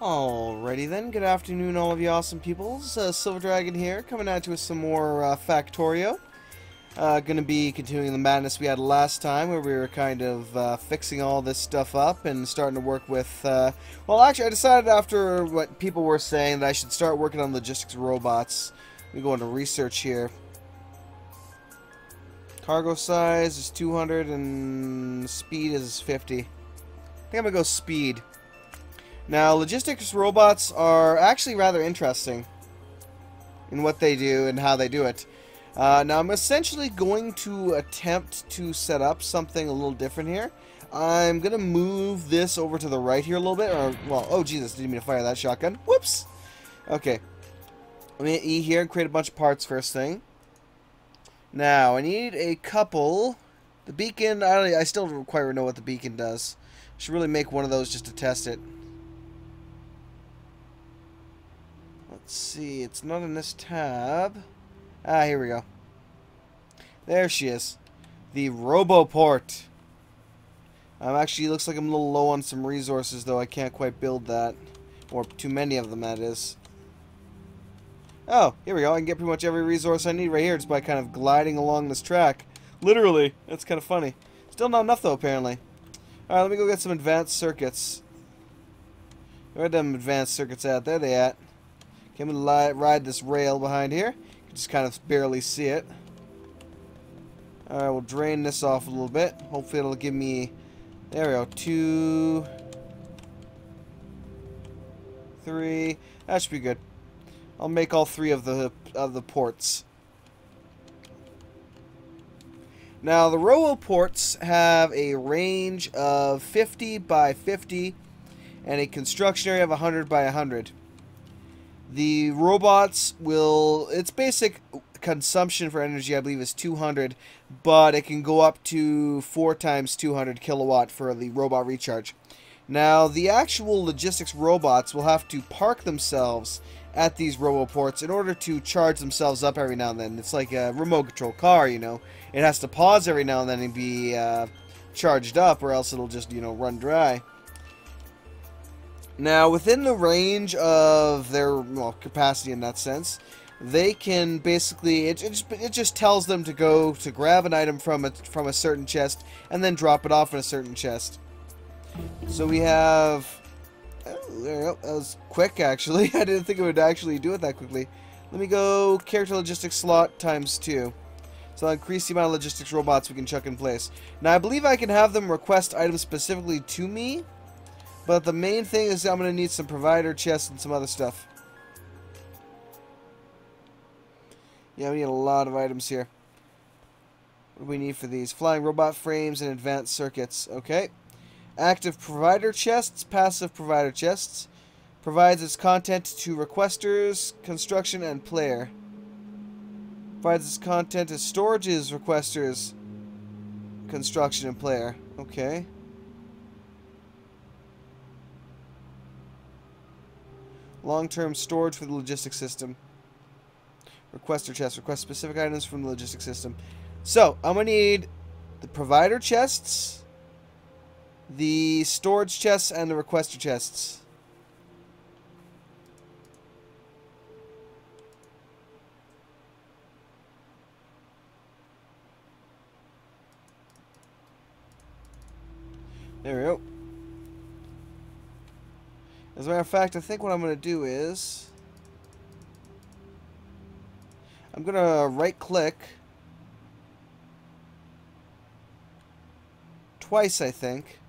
Alrighty then, good afternoon all of you awesome peoples. Silver Dragon here, coming at you with some more Factorio. Gonna be continuing the madness we had last time, where we were kind of fixing all this stuff up and starting to work with, well actually I decided after what people were saying that I should start working on logistics robots. Let me go into research here. Cargo size is 200 and speed is 50. I think I'm gonna go speed. Now, logistics robots are actually rather interesting in what they do and how they do it. Now, I'm essentially going to attempt to set up something a little different here. I'm going to move this over to the right here a little bit. Or, well, oh, Jesus, didn't mean to fire that shotgun. Whoops! Okay. Let me E here and create a bunch of parts first thing. Now, I need a couple. The beacon, I still don't quite know what the beacon does. I should really make one of those just to test it. Let's see, it's not in this tab. Ah, here we go. There she is. The Roboport. Actually, looks like I'm a little low on some resources, though I can't quite build that. Or too many of them, that is. Oh, here we go. I can get pretty much every resource I need right here just by kind of gliding along this track. Literally. That's kind of funny. Still not enough, though, apparently. Alright, let me go get some advanced circuits. Where are them advanced circuits at? There they at. Okay, I'm going to ride this rail behind here. You can just kind of barely see it. Alright, we'll drain this off a little bit. Hopefully it'll give me... There we go. 2... 3... That should be good. I'll make all 3 of the ports. Now, the Roboports have a range of 50 by 50 and a construction area of 100 by 100. The robots will, its basic consumption for energy, I believe, is 200, but it can go up to 4 times 200 kilowatt for the robot recharge. Now, the actual logistics robots will have to park themselves at these Roboports in order to charge themselves up every now and then. It's like a remote control car, you know. It has to pause every now and then and be charged up, or else it'll just, you know, run dry. Now, within the range of their, well, capacity in that sense, they can basically, it just tells them to go to grab an item from a certain chest and then drop it off in a certain chest. So we have, oh, there we go. That was quick, actually. I didn't think it would actually do it that quickly. Let me go character logistics slot times 2. So I'll increase the amount of logistics robots we can chuck in place. Now, I believe I can have them request items specifically to me. But the main thing is I'm going to need some provider chests and some other stuff. Yeah, we need a lot of items here. What do we need for these? Flying robot frames and advanced circuits. Okay. Active provider chests, passive provider chests. Provides its content to requesters, construction, and player. Provides its content to storages, requesters, construction, and player. Okay. Long-term storage for the logistics system. Requester chest. Request specific items from the logistics system. So, I'm going to need the provider chests, the storage chests, and the requester chests. There we go. As a matter of fact, I think what I'm going to do is I'm going to right-click twice, I think,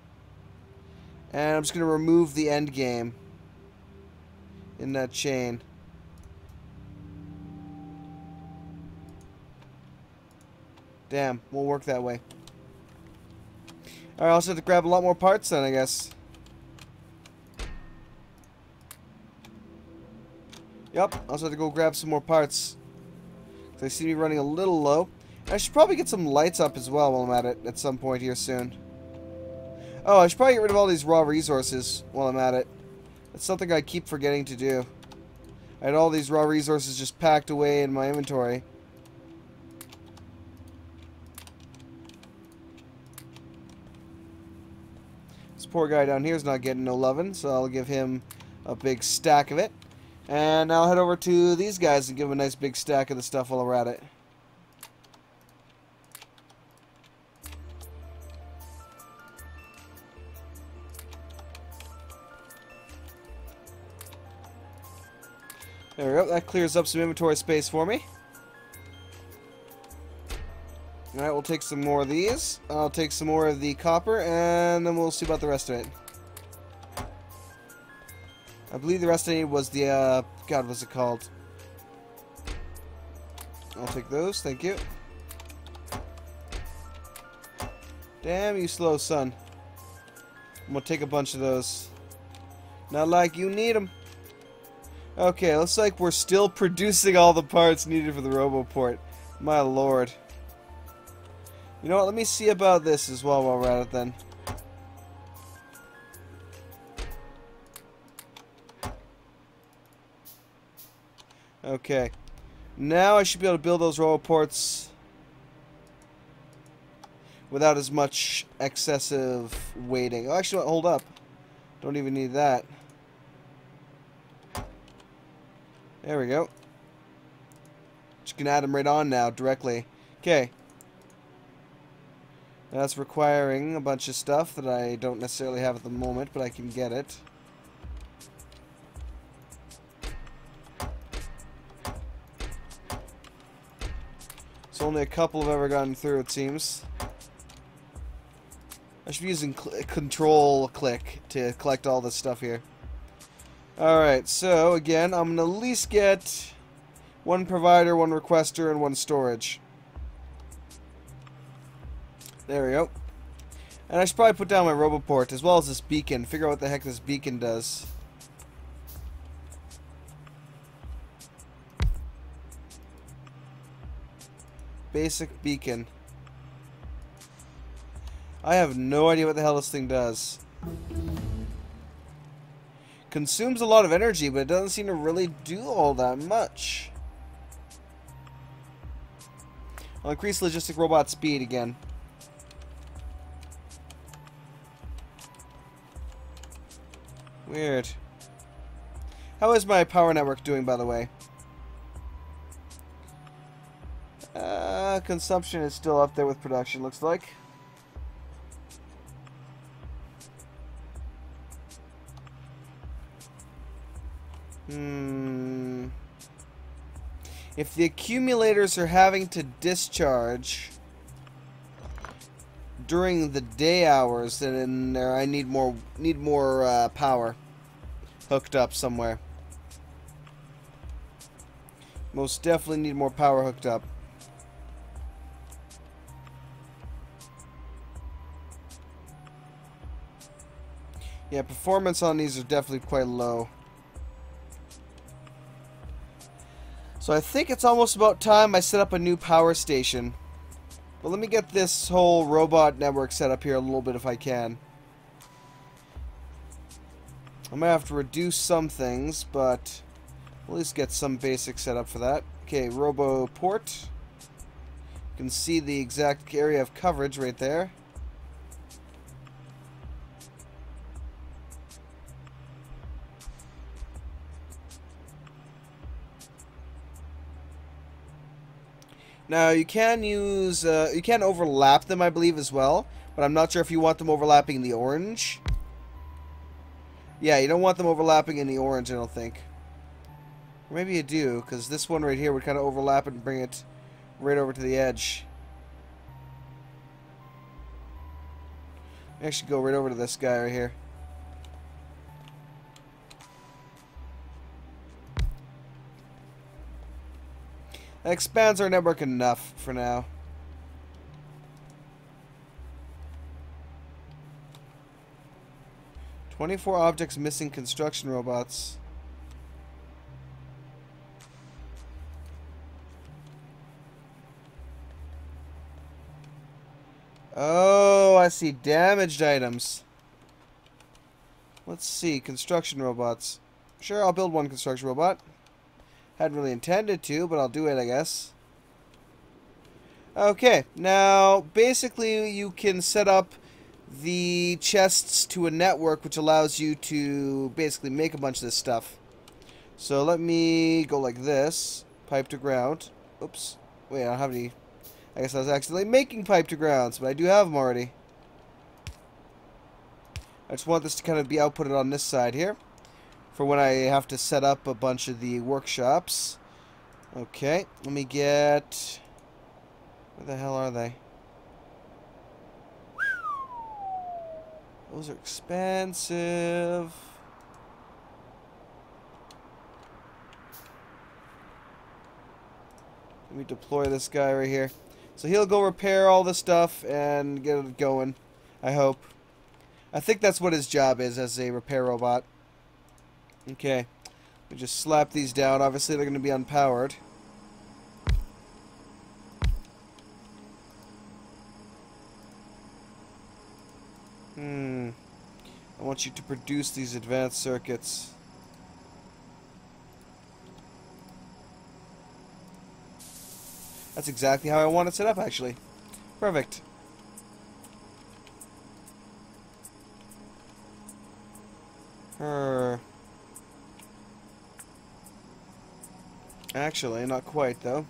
and I'm just going to remove the end game in that chain. Damn, we'll work that way. Alright, I also have to grab a lot more parts then, I guess. Yep, I also have to go grab some more parts. I see me running a little low. I should probably get some lights up as well while I'm at it at some point here soon. Oh, I should probably get rid of all these raw resources while I'm at it. That's something I keep forgetting to do. I had all these raw resources just packed away in my inventory. This poor guy down here is not getting no lovin', so I'll give him a big stack of it. And I'll head over to these guys and give them a nice big stack of the stuff while we're at it. There we go. That clears up some inventory space for me. Alright, we'll take some more of these. I'll take some more of the copper, and then we'll see about the rest of it. I believe the rest I need was the, God, what's it called? I'll take those, thank you. Damn you slow, son. I'm gonna take a bunch of those. Not like you need them. Okay, looks like we're still producing all the parts needed for the RoboPort. My lord. You know what, let me see about this as well while we're at it then. Okay. Now I should be able to build those RoboPorts without as much excessive waiting. Oh, actually, hold up. Don't even need that. There we go. Just gonna add them right on now, directly. Okay. That's requiring a bunch of stuff that I don't necessarily have at the moment, but I can get it. So only a couple have ever gotten through, it seems. I should be using control click to collect all this stuff here. Alright, so again, I'm going to at least get one provider, one requester, and one storage. There we go. And I should probably put down my RoboPort as well as this beacon. Figure out what the heck this beacon does. Basic beacon. I have no idea what the hell this thing does. Consumes a lot of energy, but it doesn't seem to really do all that much. I'll increase logistic robot speed again. Weird. How is my power network doing, by the way? Consumption is still up there with production, looks like. If the accumulators are having to discharge during the day hours, then in there I need more power hooked up somewhere. Most definitely need more power hooked up. Yeah, performance on these are definitely quite low. So I think it's almost about time I set up a new power station. But let me get this whole robot network set up here a little bit if I can. I might have to reduce some things, but we'll at least get some basic setup for that. Okay, RoboPort. You can see the exact area of coverage right there. Now you can use, you can overlap them, I believe, as well, but I'm not sure if you want them overlapping the orange. Yeah, you don't want them overlapping in the orange, I don't think. Or maybe you do, because this one right here would kind of overlap and bring it right over to the edge. I should go right over to this guy right here. That expands our network enough for now. "24 objects missing construction robots." Oh, I see. Damaged items. Let's see. Construction robots. Sure, I'll build one construction robot. Hadn't really intended to, but I'll do it, I guess. Okay, now, basically, you can set up the chests to a network which allows you to basically make a bunch of this stuff. So let me go like this. Pipe to ground. Oops. Wait, I don't have any. I guess I was accidentally making pipe to grounds, but I do have them already. I just want this to kind of be outputted on this side here for when I have to set up a bunch of the workshops. Okay, let me get... Where the hell are they? Those are expensive. Let me deploy this guy right here. So he'll go repair all the stuff and get it going, I hope. I think that's what his job is as a repair robot. Okay. We just slap these down. Obviously they're going to be unpowered. I want you to produce these advanced circuits. That's exactly how I want it set up, actually. Perfect. Actually, not quite, though.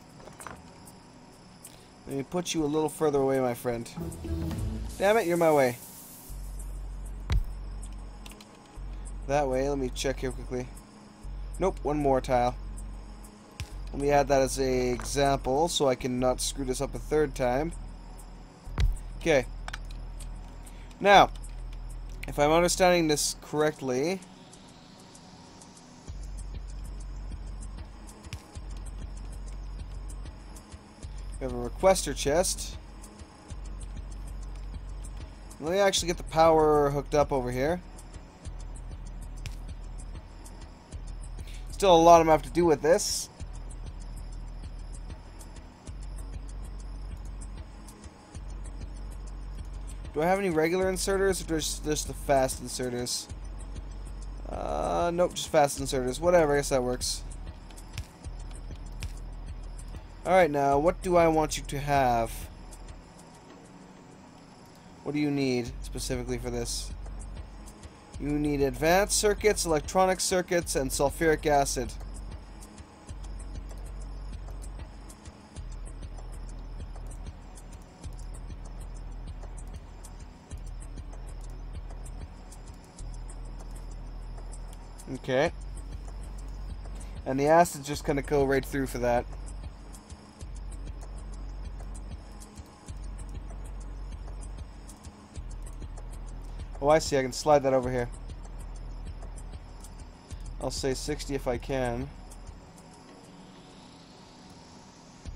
Let me put you a little further away, my friend. Damn it, you're in my way. That way, let me check here quickly. Nope, one more tile. Let me add that as an example so I can not screw this up a third time. Okay. Now, if I'm understanding this correctly... We have a requester chest. Let me actually get the power hooked up over here. Still a lot I'm going to have to do with this. Do I have any regular inserters or just the fast inserters? Nope, just fast inserters. Whatever, I guess that works. Alright, now, what do I want you to have? What do you need specifically for this? You need advanced circuits, electronic circuits, and sulfuric acid. Okay. And the acid's just gonna go right through for that. Oh, I see. I can slide that over here. I'll say 60 if I can.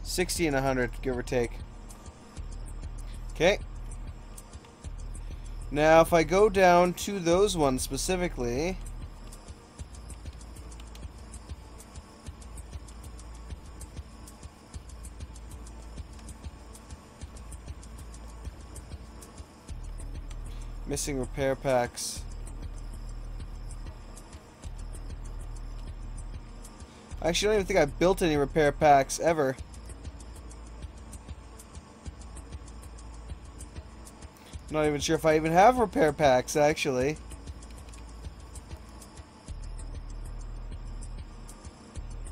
60 and 100, give or take. Okay. Now, if I go down to those ones specifically... Missing repair packs. Actually, I don't even think I built any repair packs ever. I'm not even sure if I even have repair packs, actually.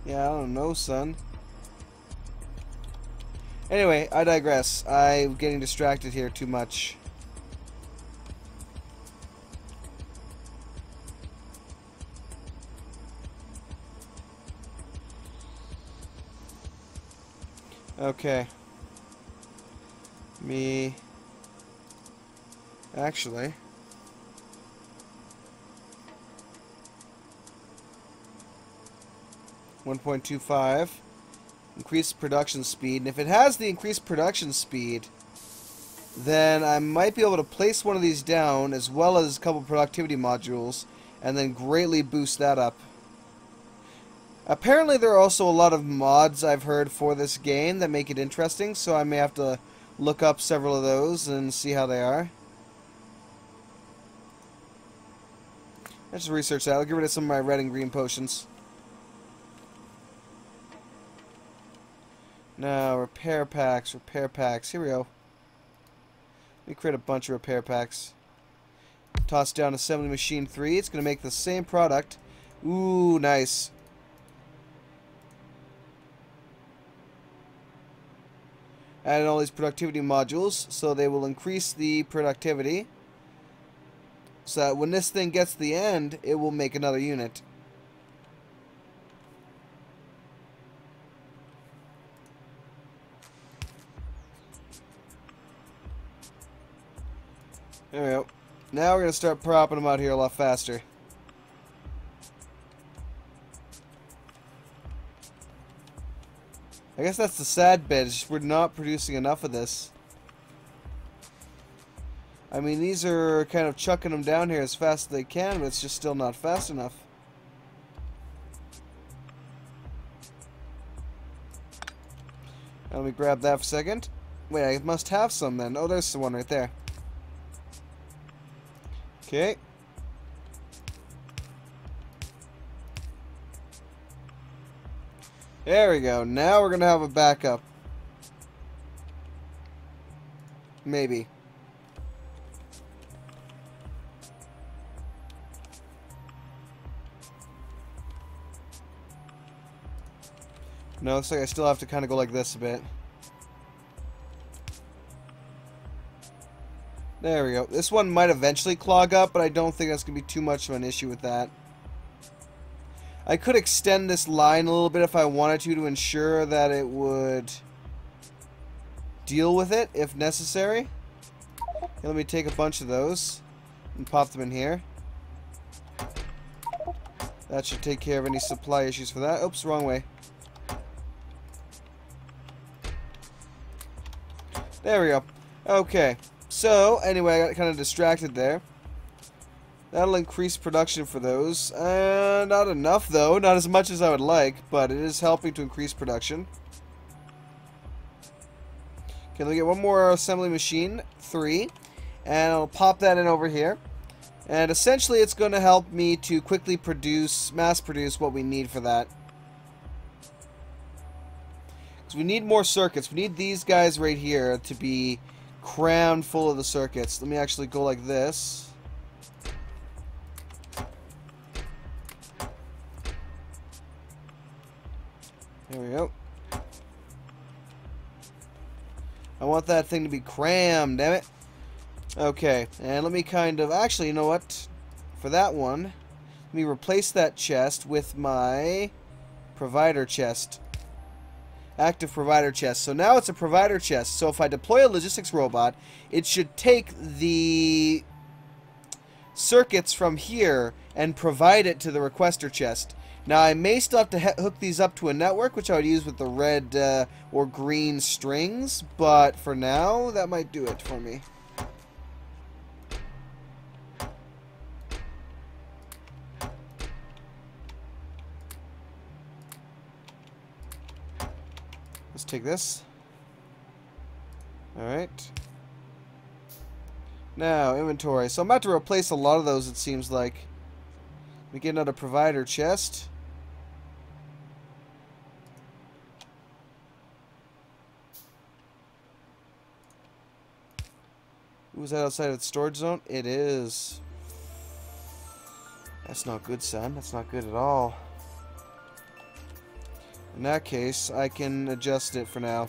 Yeah, I don't know, son. Anyway, I digress. I'm getting distracted here too much. Okay. Actually... 1.25. Increased production speed. And if it has the increased production speed, then I might be able to place one of these down as well as a couple productivity modules and then greatly boost that up. Apparently there are also a lot of mods I've heard for this game that make it interesting, so I may have to look up several of those and see how they are. Let's just research that. I'll get rid of some of my red and green potions. Now, repair packs, repair packs. Here we go. Let me create a bunch of repair packs. Toss down assembly machine 3. It's going to make the same product. Ooh, nice. Added all these productivity modules, so they will increase the productivity. So that when this thing gets to the end, it will make another unit. There we go. Now we're going to start propping them out here a lot faster. I guess that's the sad bit, is we're not producing enough of this. I mean, these are kind of chucking them down here as fast as they can, but it's just still not fast enough. Now let me grab that for a second. Wait, I must have some then. Oh, there's the one right there. Okay. There we go. Now we're going to have a backup. Maybe. No, looks like I still have to kind of go like this a bit. There we go. This one might eventually clog up, but I don't think that's going to be too much of an issue with that. I could extend this line a little bit if I wanted to ensure that it would deal with it if necessary. Okay, let me take a bunch of those and pop them in here. That should take care of any supply issues for that. Oops, wrong way. There we go. Okay. So, anyway, I got kind of distracted there. That'll increase production for those. Not enough, though. Not as much as I would like, but it is helping to increase production. Okay, let me get one more assembly machine, 3. And I'll pop that in over here. And essentially, it's going to help me to quickly produce, mass produce what we need for that. Because we need more circuits. We need these guys right here to be crammed full of the circuits. Let me actually go like this. There we go. I want that thing to be crammed, damn it. Okay, and let me kind of... Actually, you know what? For that one, let me replace that chest with my provider chest. Active provider chest. So now it's a provider chest. So if I deploy a logistics robot, it should take the circuits from here and provide it to the requester chest. Now I may still have to hook these up to a network, which I would use with the red or green strings, but for now that might do it for me. Let's take this. Alright. Now, inventory. So I'm about to replace a lot of those, it seems like. Let me get another provider chest. Ooh, is that outside of the storage zone? It is. That's not good, son. That's not good at all. In that case, I can adjust it for now.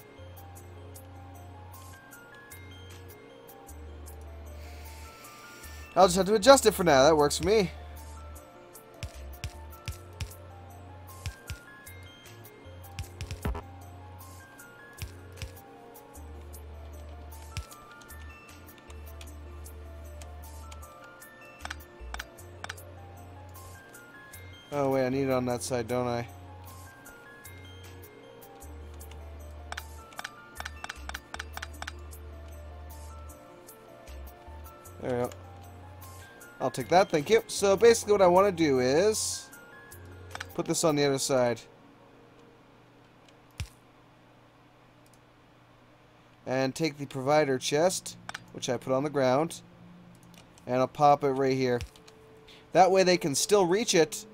I'll just have to adjust it for now. That works for me. Oh, wait, I need it on that side, don't I? There we go. I'll take that, thank you. So basically what I want to do is put this on the other side. And take the provider chest, which I put on the ground, and I'll pop it right here. That way they can still reach it,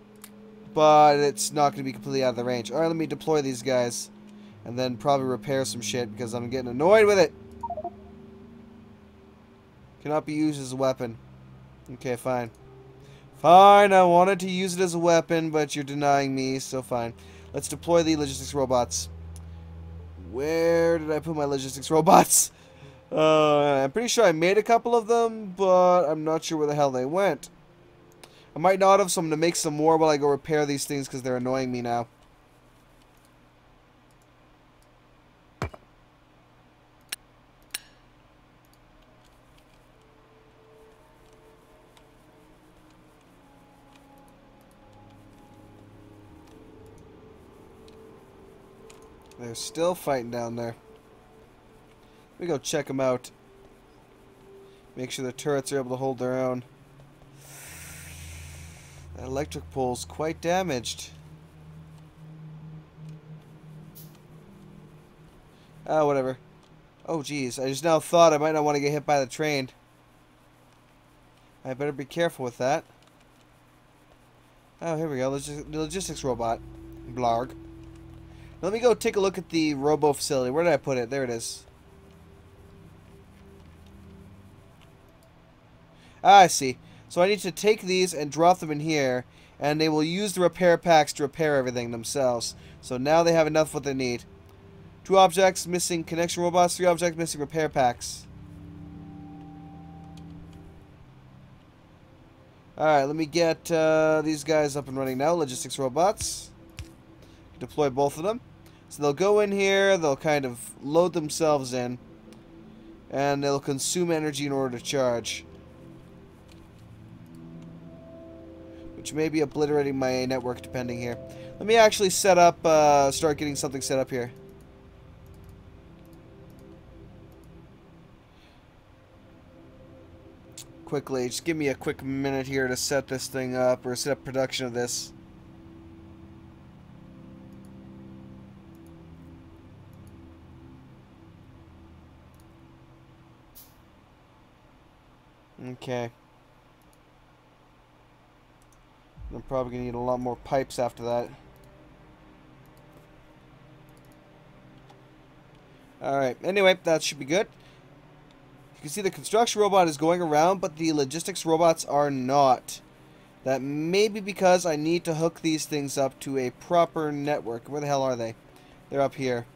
but it's not going to be completely out of the range. Alright, let me deploy these guys, and then probably repair some shit because I'm getting annoyed with it. Cannot be used as a weapon. Okay, fine. Fine, I wanted to use it as a weapon, but you're denying me, so fine. Let's deploy the logistics robots. Where did I put my logistics robots? I'm pretty sure I made a couple of them, but I'm not sure where the hell they went. I might not have, so I'm going to make some more while I go repair these things because they're annoying me now. They're still fighting down there. Let me go check them out. Make sure the turrets are able to hold their own. That electric pole's quite damaged. Oh, whatever. Oh, geez. I just now thought I might not want to get hit by the train. I better be careful with that. Oh, here we go. The logistics robot. Blarg. Let me go take a look at the robo facility. Where did I put it? There it is. Ah, I see. So I need to take these and drop them in here, and they will use the repair packs to repair everything themselves. So now they have enough of what they need. 2 objects missing connection robots, 3 objects missing repair packs. Alright, let me get these guys up and running now. Logistics robots. Deploy both of them. So they'll go in here, they'll kind of load themselves in, and they'll consume energy in order to charge. Which may be obliterating my network depending here. Let me actually set up, start getting something set up here. Quickly, just give me a quick minute here to set this thing up, or set up production of this. Okay. I'm probably going to need a lot more pipes after that. Alright, anyway, that should be good. You can see the construction robot is going around, but the logistics robots are not. That may be because I need to hook these things up to a proper network. Where the hell are they? They're up here.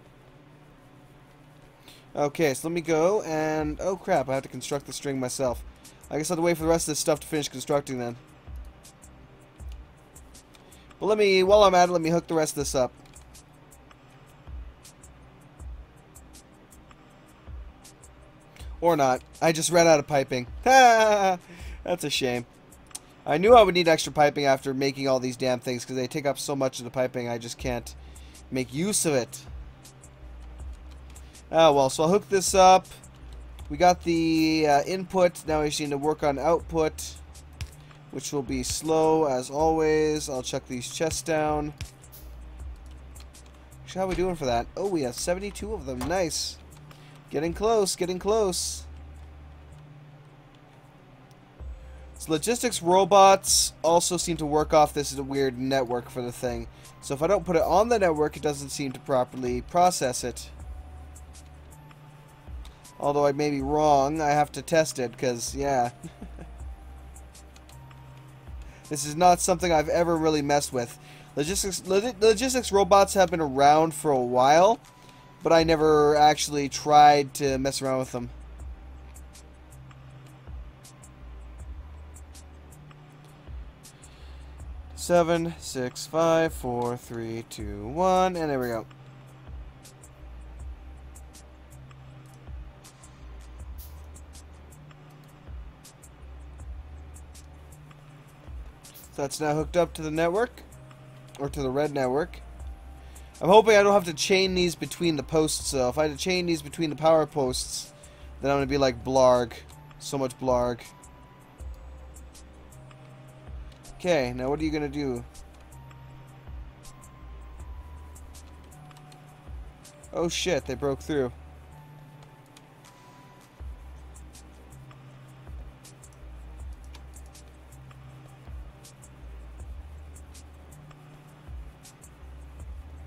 Okay, so let me go and... oh crap, I have to construct the string myself. I guess I'll have to wait for the rest of this stuff to finish constructing then. But let me, while I'm at it, let me hook the rest of this up. Or not. I just ran out of piping. That's a shame. I knew I would need extra piping after making all these damn things because they take up so much of the piping I just can't make use of it. Oh well, so I'll hook this up. We got the input. Now we just need to work on output, which will be slow as always. I'll chuck these chests down. How are we doing for that? Oh, we have 72 of them. Nice. Getting close, getting close. So logistics robots also seem to work off this weird network for the thing. So if I don't put it on the network, it doesn't seem to properly process it. Although I may be wrong, I have to test it, because, yeah. This is not something I've ever really messed with. Logistics robots have been around for a while, but I never actually tried to mess around with them. Seven, 6, 5, 4, 3, 2, 1, and there we go. So that's now hooked up to the network, or to the red network. I'm hoping I don't have to chain these between the posts, so if I had to chain these between the power posts, then I'm going to be like blarg. So much blarg. Okay, now what are you going to do? Oh shit, they broke through.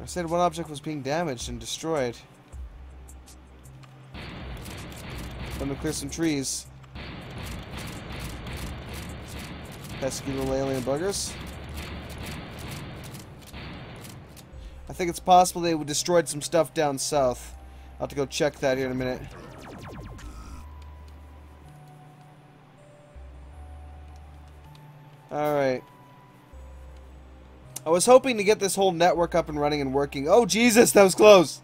I said one object was being damaged and destroyed. Let me clear some trees. Pesky little alien buggers. I think it's possible they destroyed some stuff down south. I'll have to go check that here in a minute. Alright. I was hoping to get this whole network up and running and working. Oh, Jesus, that was close.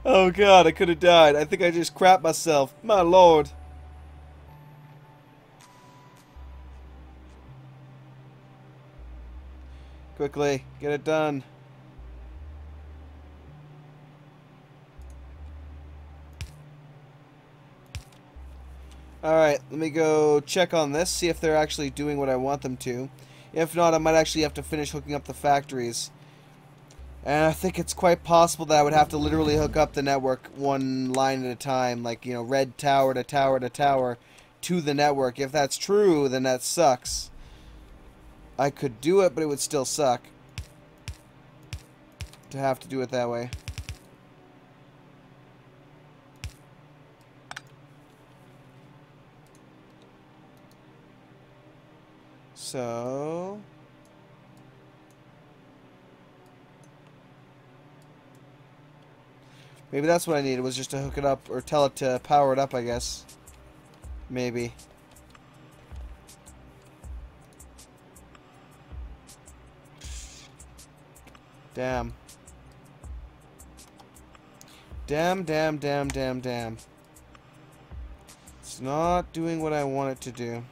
Oh, God, I could have died. I think I just crapped myself. My lord. Quickly, get it done. Alright, let me go check on this, see if they're actually doing what I want them to. If not, I might actually have to finish hooking up the factories. And I think it's quite possible that I would have to literally hook up the network one line at a time, like, you know, red tower to tower to tower to the network. If that's true, then that sucks. I could do it, but it would still suck to have to do it that way. So maybe that's what I needed, was just to hook it up, or tell it to power it up, I guess. Maybe. Damn. Damn, damn, damn, damn, damn. It's not doing what I want it to do.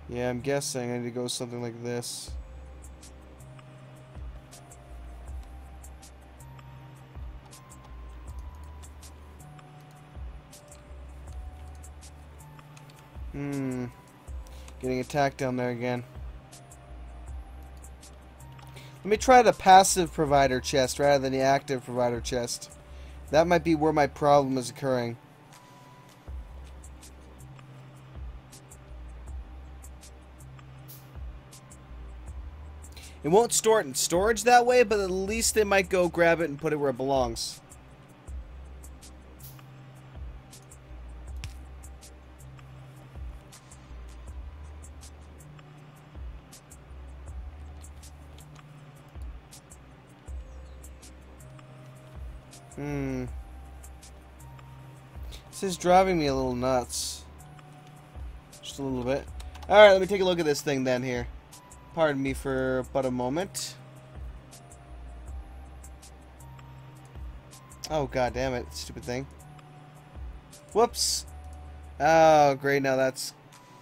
Yeah, I'm guessing I need to go something like this. Getting attacked down there again. Let me try the passive provider chest rather than the active provider chest. That might be where my problem is occurring. It won't store it in storage that way, but at least they might go grab it and put it where it belongs. This is driving me a little nuts. Just a little bit. Alright, let me take a look at this thing then here. Pardon me for but a moment. Oh, god damn it, stupid thing. Whoops. Oh, great, now that's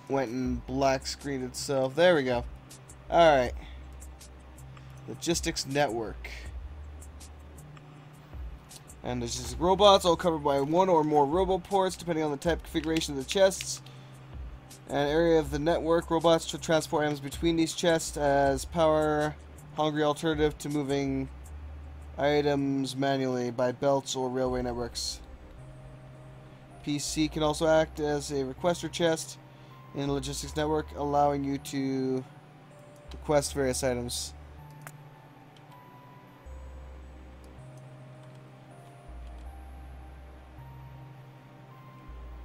went and black screened itself. There we go. Alright. Logistics network. And there's just robots, all covered by one or more roboports, depending on the type configuration of the chests. An area of the network, robots to transport items between these chests as power-hungry alternative to moving items manually by belts or railway networks. PC can also act as a requester chest in the logistics network, allowing you to request various items.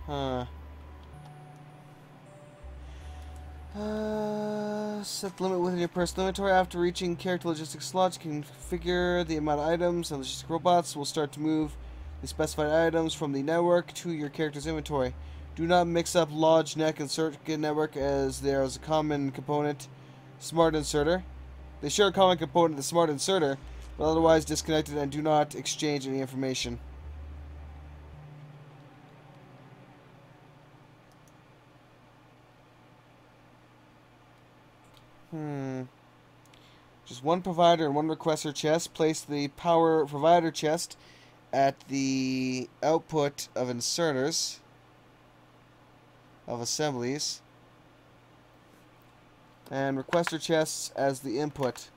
Huh. Set the limit within your personal inventory. After reaching character logistics slots, you can configure the amount of items, and logistic robots will start to move the specified items from the network to your character's inventory. Do not mix up Lodge, Neck, and Circuit Network, as there is a common component, Smart Inserter. They share a common component, the Smart Inserter, but otherwise disconnected and do not exchange any information. Just one provider and one requester chest. Place the power provider chest at the output of inserters of assemblies, and requester chests as the input.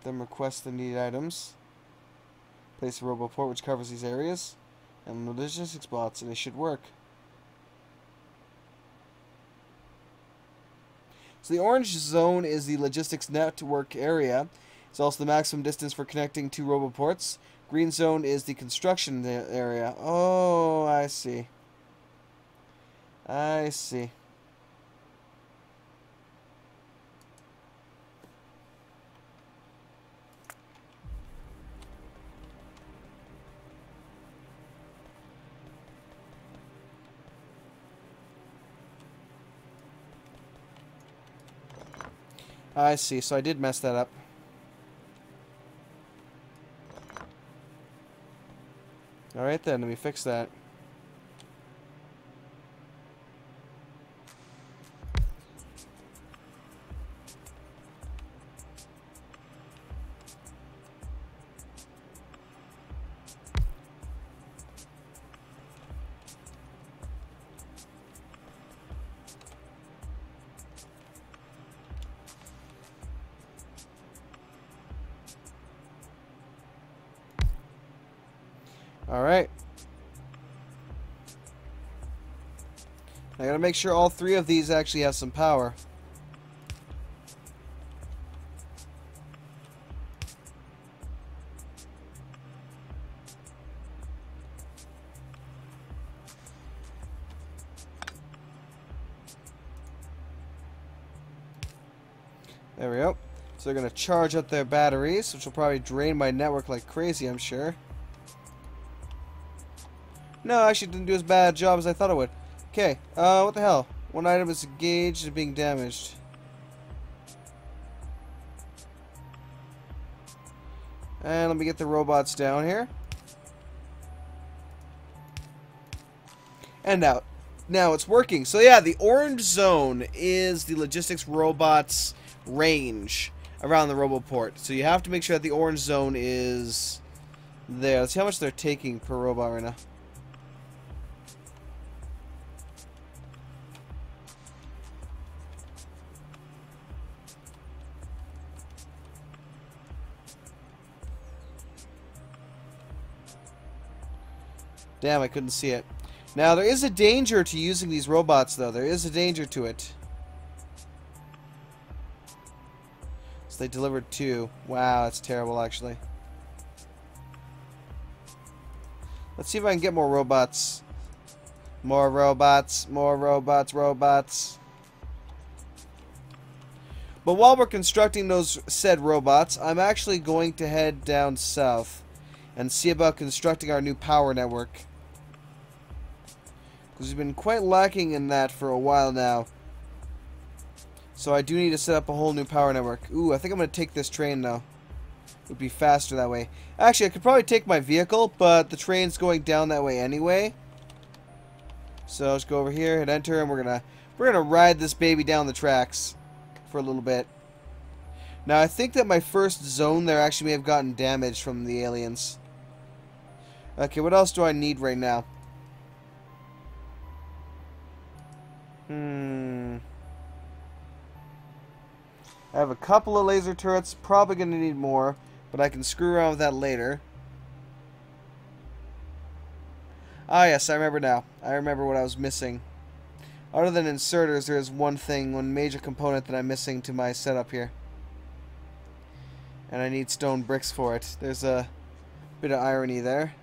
them request the needed items. Place a roboport which covers these areas. And logistics bots, and it should work. So the orange zone is the logistics network area. It's also the maximum distance for connecting two roboports. Green zone is the construction area. Oh, I see. I see. I see, so I did mess that up. Alright then, let me fix that. Alright. I gotta make sure all three of these actually have some power. There we go. So they're gonna charge up their batteries, which will probably drain my network like crazy, I'm sure. No, actually, it didn't do as bad a job as I thought it would. Okay, what the hell? One item is engaged and being damaged. And let me get the robots down here. And out. Now it's working. So yeah, the orange zone is the logistics robots range around the roboport. So you have to make sure that the orange zone is there. Let's see how much they're taking per robot right now. Damn, I couldn't see it. Now, there is a danger to using these robots, though. There is a danger to it. So they delivered 2. Wow, that's terrible, actually. Let's see if I can get more robots. More robots, robots. But while we're constructing those said robots, I'm actually going to head down south and see about constructing our new power network. Because we've been quite lacking in that for a while now. So I do need to set up a whole new power network. Ooh, I think I'm going to take this train now. It would be faster that way. Actually, I could probably take my vehicle, but the train's going down that way anyway. So let's go over here, hit enter, and we're gonna ride this baby down the tracks for a little bit. Now, I think that my first zone there actually may have gotten damaged from the aliens. Okay, what else do I need right now? I have a couple of laser turrets, probably going to need more, but I can screw around with that later. Ah, yes, I remember now. I remember what I was missing. Other than inserters, there is one major component that I'm missing to my setup here. And I need stone bricks for it. There's a bit of irony there.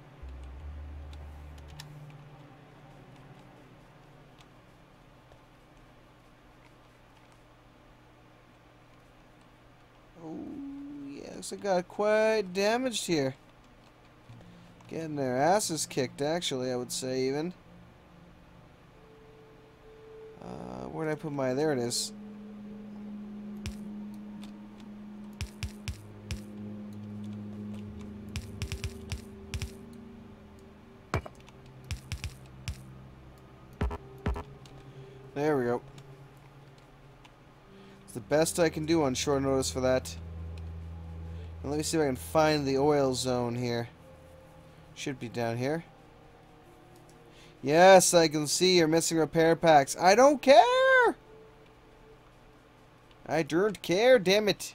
Oh, yeah, looks like I got quite damaged here. Getting their asses kicked, actually, I would say, even. Where did I put my... There it is. There we go. It's the best I can do on short notice for that. And let me see if I can find the oil zone here. Should be down here. Yes, I can see you're missing repair packs. I don't care! I don't care, damn it.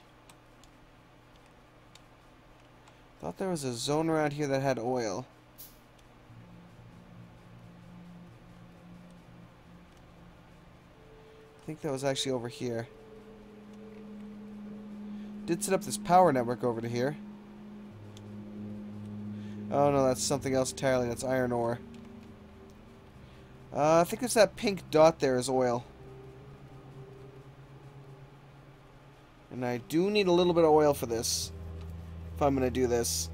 Thought there was a zone around here that had oil. I think that was actually over here. Did set up this power network over to here. Oh no, that's something else entirely. That's iron ore. I think it's that pink dot there is oil. And I do need a little bit of oil for this. If I'm going to do this.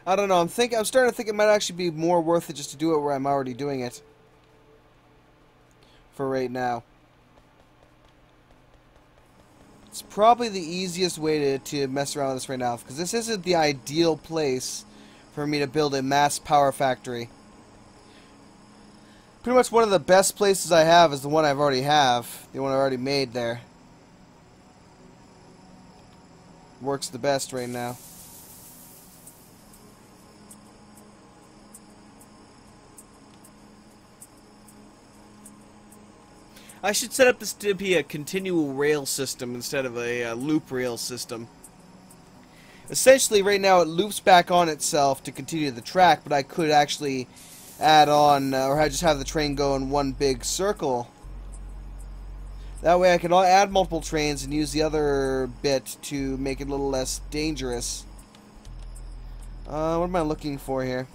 I don't know. I'm starting to think it might actually be more worth it just to do it where I'm already doing it. For right now. It's probably the easiest way to mess around with this right now. Because this isn't the ideal place for me to build a mass power factory. Pretty much one of the best places I have is the one I've already have. The one I already made there. Works the best right now. I should set up this to be a continual rail system instead of a loop rail system. Essentially, right now it loops back on itself to continue the track, but I could actually add on, or just have the train go in one big circle. That way I can add multiple trains and use the other bit to make it a little less dangerous. What am I looking for here?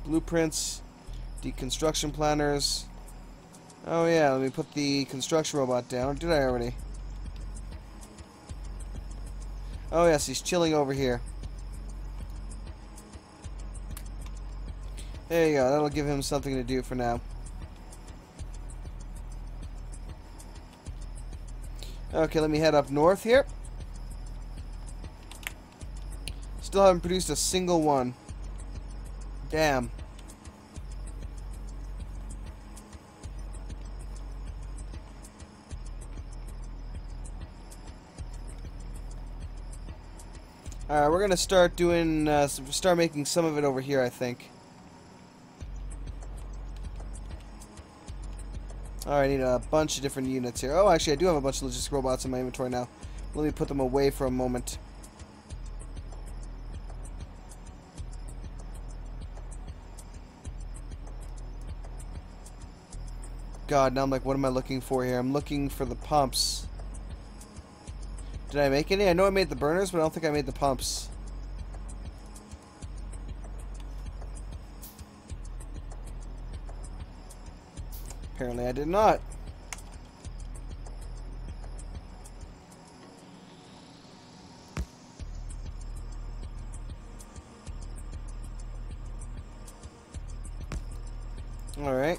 Blueprints, deconstruction planners. Oh yeah, let me put the construction robot down. Did I already? Oh yes, he's chilling over here. There you go, that'll give him something to do for now. Okay, let me head up north here. Still haven't produced a single one. Damn. Alright, we're gonna start doing, start making some of it over here, I think. Alright, I need a bunch of different units here. Oh, actually, I do have a bunch of logistic robots in my inventory now. Let me put them away for a moment. God, now I'm like, what am I looking for here? I'm looking for the pumps. Did I make any? I know I made the burners, but I don't think I made the pumps. Apparently I did not. Alright.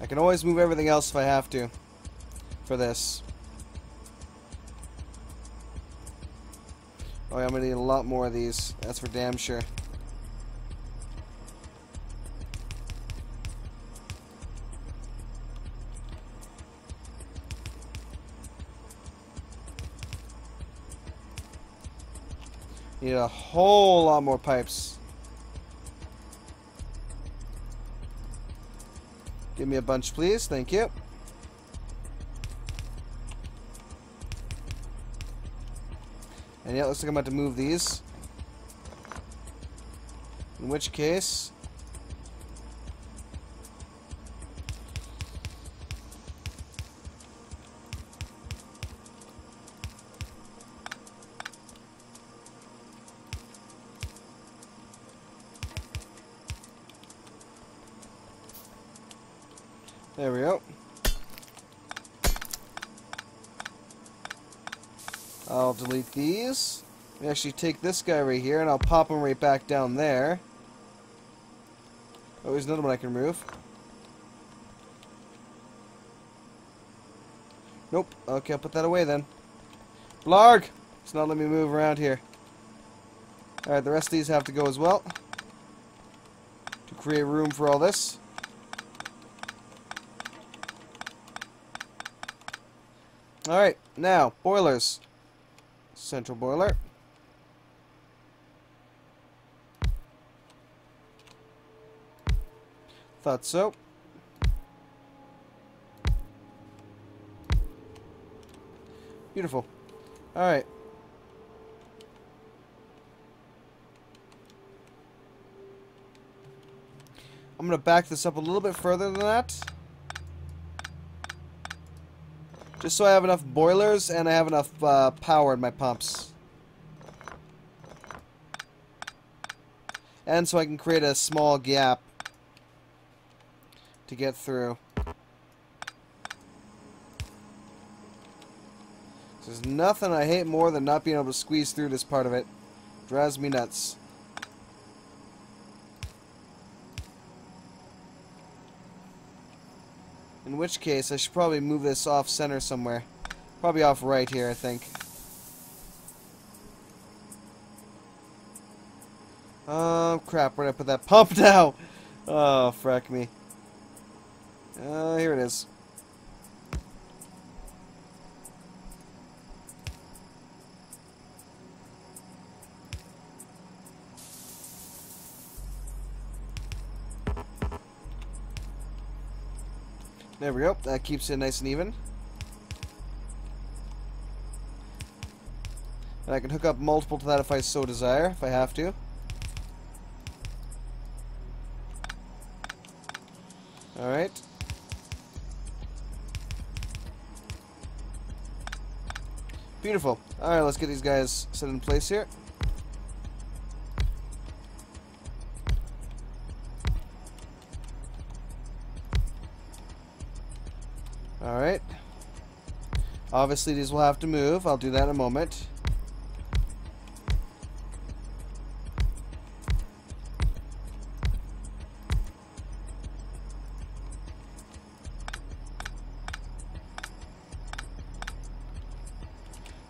I can always move everything else if I have to. For this. Oh yeah, I'm gonna need a lot more of these. That's for damn sure. Need a whole lot more pipes. Give me a bunch, please. Thank you. And yeah, looks like I'm about to move these. In which case... There we go. I'll delete these. We actually take this guy right here and I'll pop him right back down there. Oh, there's another one I can remove. Nope. Okay, I'll put that away then. Blarg! It's not letting me move around here. Alright, the rest of these have to go as well. To create room for all this. Alright, now, boilers. Central boiler. Thought so. Beautiful. Alright. I'm going to back this up a little bit further than that. Just so I have enough boilers and I have enough power in my pumps. And so I can create a small gap to get through. There's nothing I hate more than not being able to squeeze through this part of it. Drives me nuts. In which case, I should probably move this off center somewhere. Probably off right here, I think. Oh, crap. Where'd I put that pump now? Oh, frack me. Here it is. There we go. That keeps it nice and even. And I can hook up multiple to that if I so desire, if I have to. Alright. Beautiful. Alright, let's get these guys set in place here. Alright. Obviously these will have to move. I'll do that in a moment.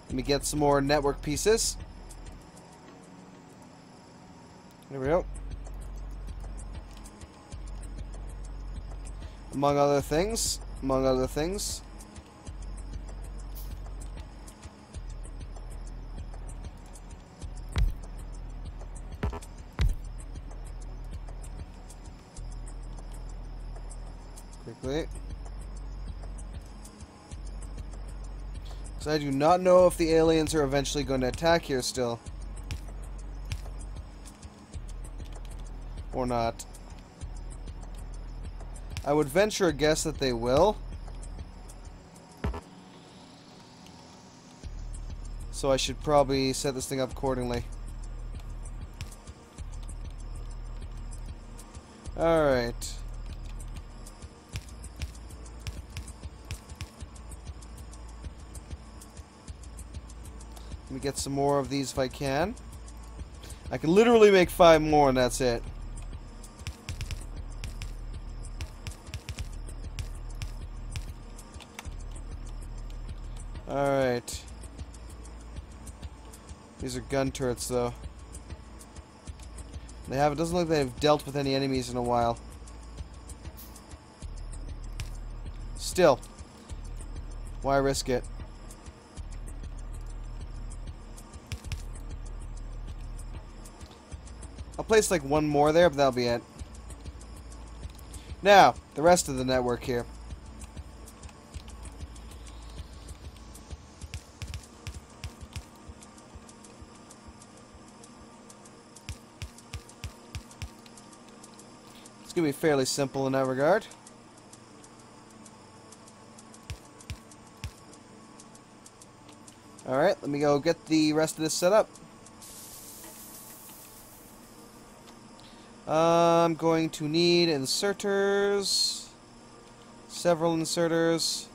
Let me get some more network pieces. There we go. Among other things. Quickly. So I do not know if the aliens are eventually going to attack here still. Or not. I would venture a guess that they will. So I should probably set this thing up accordingly. Alright. Let me get some more of these if I can. I can literally make 5 more and that's it. Alright. These are gun turrets though. It doesn't look like they've dealt with any enemies in a while. Still. Why risk it? I'll place like one more there, but that'll be it. Now, the rest of the network here. It's going to be fairly simple in that regard. Alright, let me go get the rest of this set up. I'm going to need inserters. Several inserters.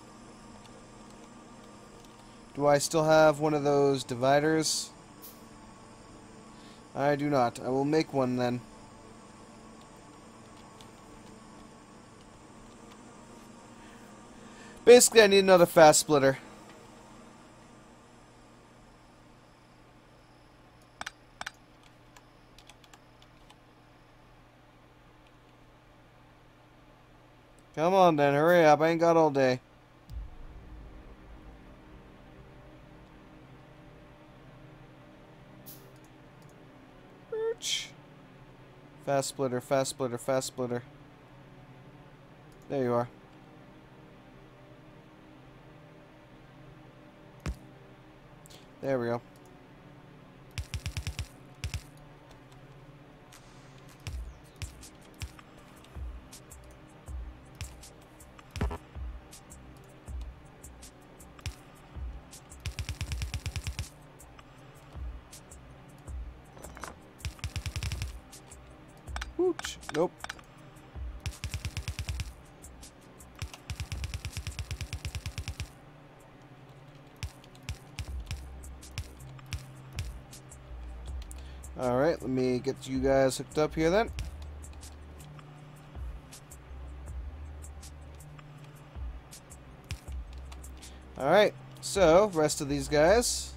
Do I still have one of those dividers? I do not. I will make one then. Basically, I need another fast splitter. Come on then, hurry up. I ain't got all day. Fast splitter, fast splitter, fast splitter. There you are. There we go. Whooch. Nope. Alright, let me get you guys hooked up here then. Alright, so, rest of these guys.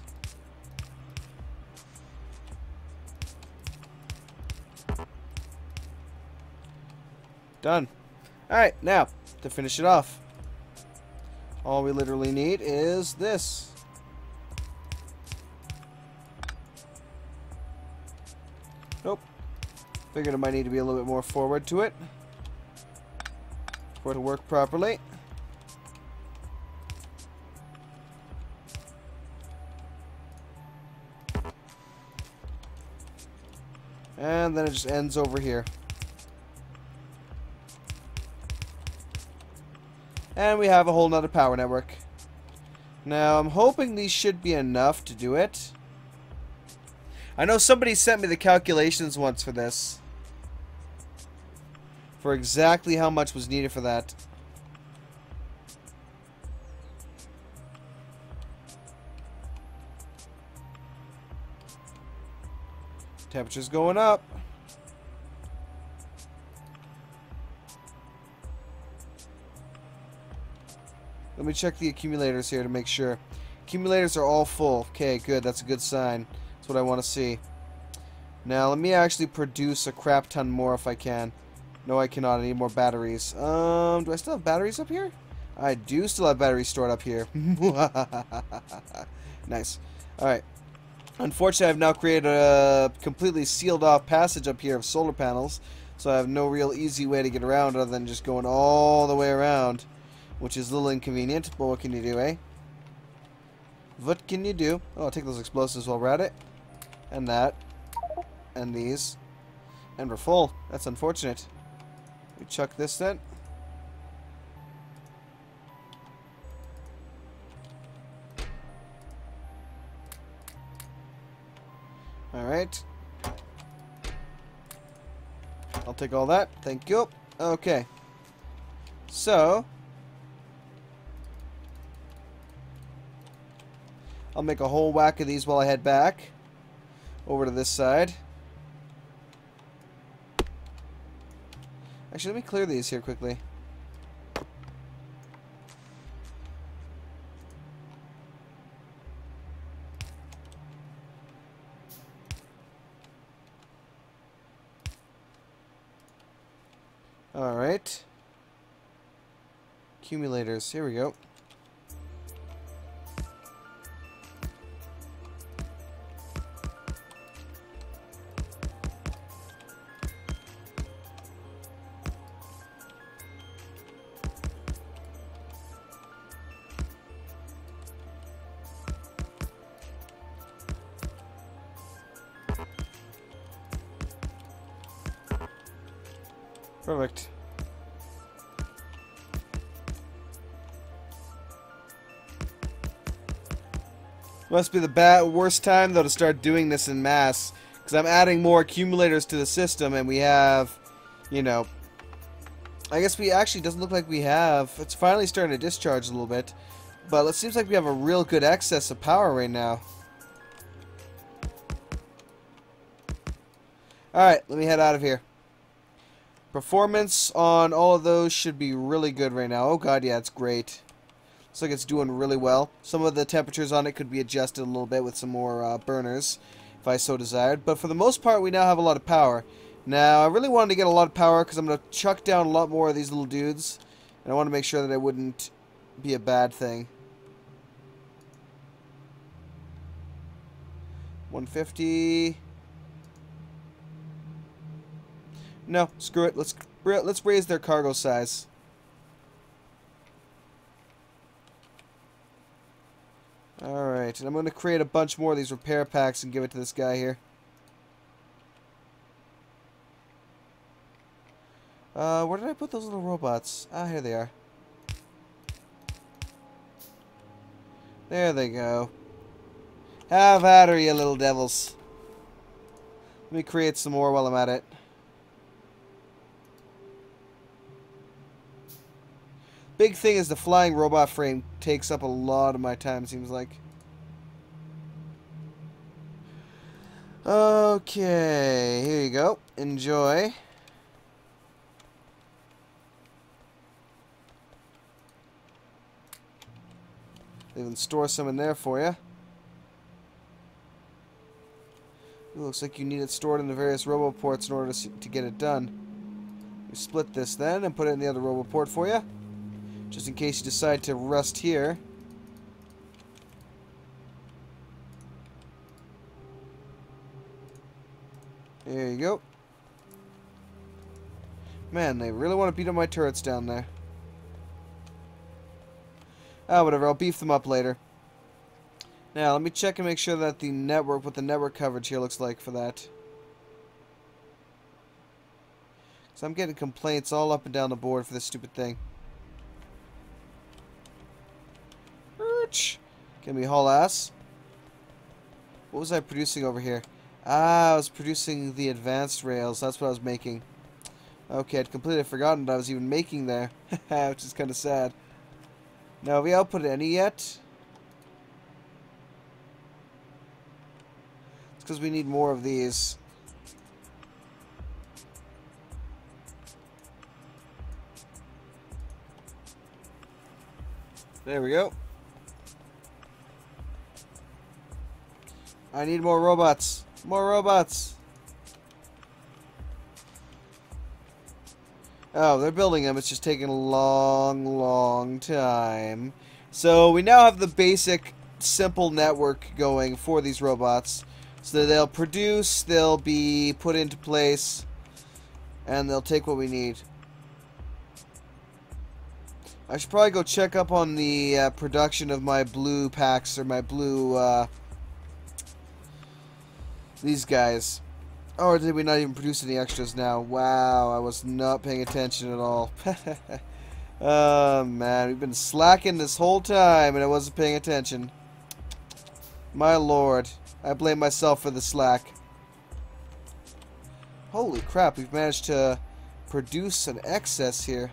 Done. Alright, now, to finish it off, all we literally need is this. Nope. Figured it might need to be a little bit more forward to it for it to work properly. And then it just ends over here. And we have a whole nother power network. Now, I'm hoping these should be enough to do it. I know somebody sent me the calculations once for this. For exactly how much was needed for that. Temperature's going up. Let me check the accumulators here to make sure. Accumulators are all full. Okay, good. That's a good sign. That's what I want to see. Now, let me actually produce a crap ton more if I can. No, I cannot. I need more batteries. Do I still have batteries up here? I do still have batteries stored up here. Nice. Alright. Unfortunately, I've now created a completely sealed off passage up here of solar panels. So I have no real easy way to get around other than just going all the way around. Which is a little inconvenient, but what can you do, eh? What can you do? Oh, I'll take those explosives while we're at it. And that. And these. And we're full. That's unfortunate. We chuck this then. Alright. I'll take all that. Thank you. Okay. So, I'll make a whole whack of these while I head back over to this side. Actually, let me clear these here quickly. Alright. Accumulators. Here we go. Perfect. Must be the worst time, though, to start doing this en masse. Because I'm adding more accumulators to the system, and we have, you know... I guess we actually doesn't look like we have... It's finally starting to discharge a little bit. But it seems like we have a real good excess of power right now. Alright, let me head out of here. Performance on all of those should be really good right now. Oh god, yeah, it's great. Looks like it's doing really well. Some of the temperatures on it could be adjusted a little bit with some more burners, if I so desired. But for the most part, we now have a lot of power. Now, I really wanted to get a lot of power because I'm going to chuck down a lot more of these little dudes. And I want to make sure that it wouldn't be a bad thing. 150... No, screw it. Let's raise their cargo size. Alright, and I'm going to create a bunch more of these repair packs and give it to this guy here. Where did I put those little robots? Ah, here they are. There they go. Have at her, you little devils. Let me create some more while I'm at it. Big thing is the flying robot frame takes up a lot of my time, seems like. Okay, here you go. Enjoy. Even store some in there for you. It looks like you need it stored in the various roboports in order to get it done. We split this then and put it in the other roboport for you. Just in case you decide to rust here. There you go. Man, they really want to beat up my turrets down there. Ah, whatever. I'll beef them up later. Now, let me check and make sure that the network, what the network coverage here looks like for that. So I'm getting complaints all up and down the board for this stupid thing. Can we haul ass? What was I producing over here? Ah, I was producing the advanced rails. That's what I was making. Okay, I'd completely forgotten that I was even making there. Which is kind of sad. Now, have we output any yet? It's because we need more of these. There we go. I need more robots. More robots. Oh, they're building them. It's just taking a long, long time. So we now have the basic, simple network going for these robots. So that they'll produce, they'll be put into place, and they'll take what we need. I should probably go check up on the production of my blue packs, or my blue, these guys. Or did we not even produce any extras now? Wow, I was not paying attention at all. Oh, man, we've been slacking this whole time, and I wasn't paying attention. My lord, I blame myself for the slack. Holy crap, we've managed to produce an excess here.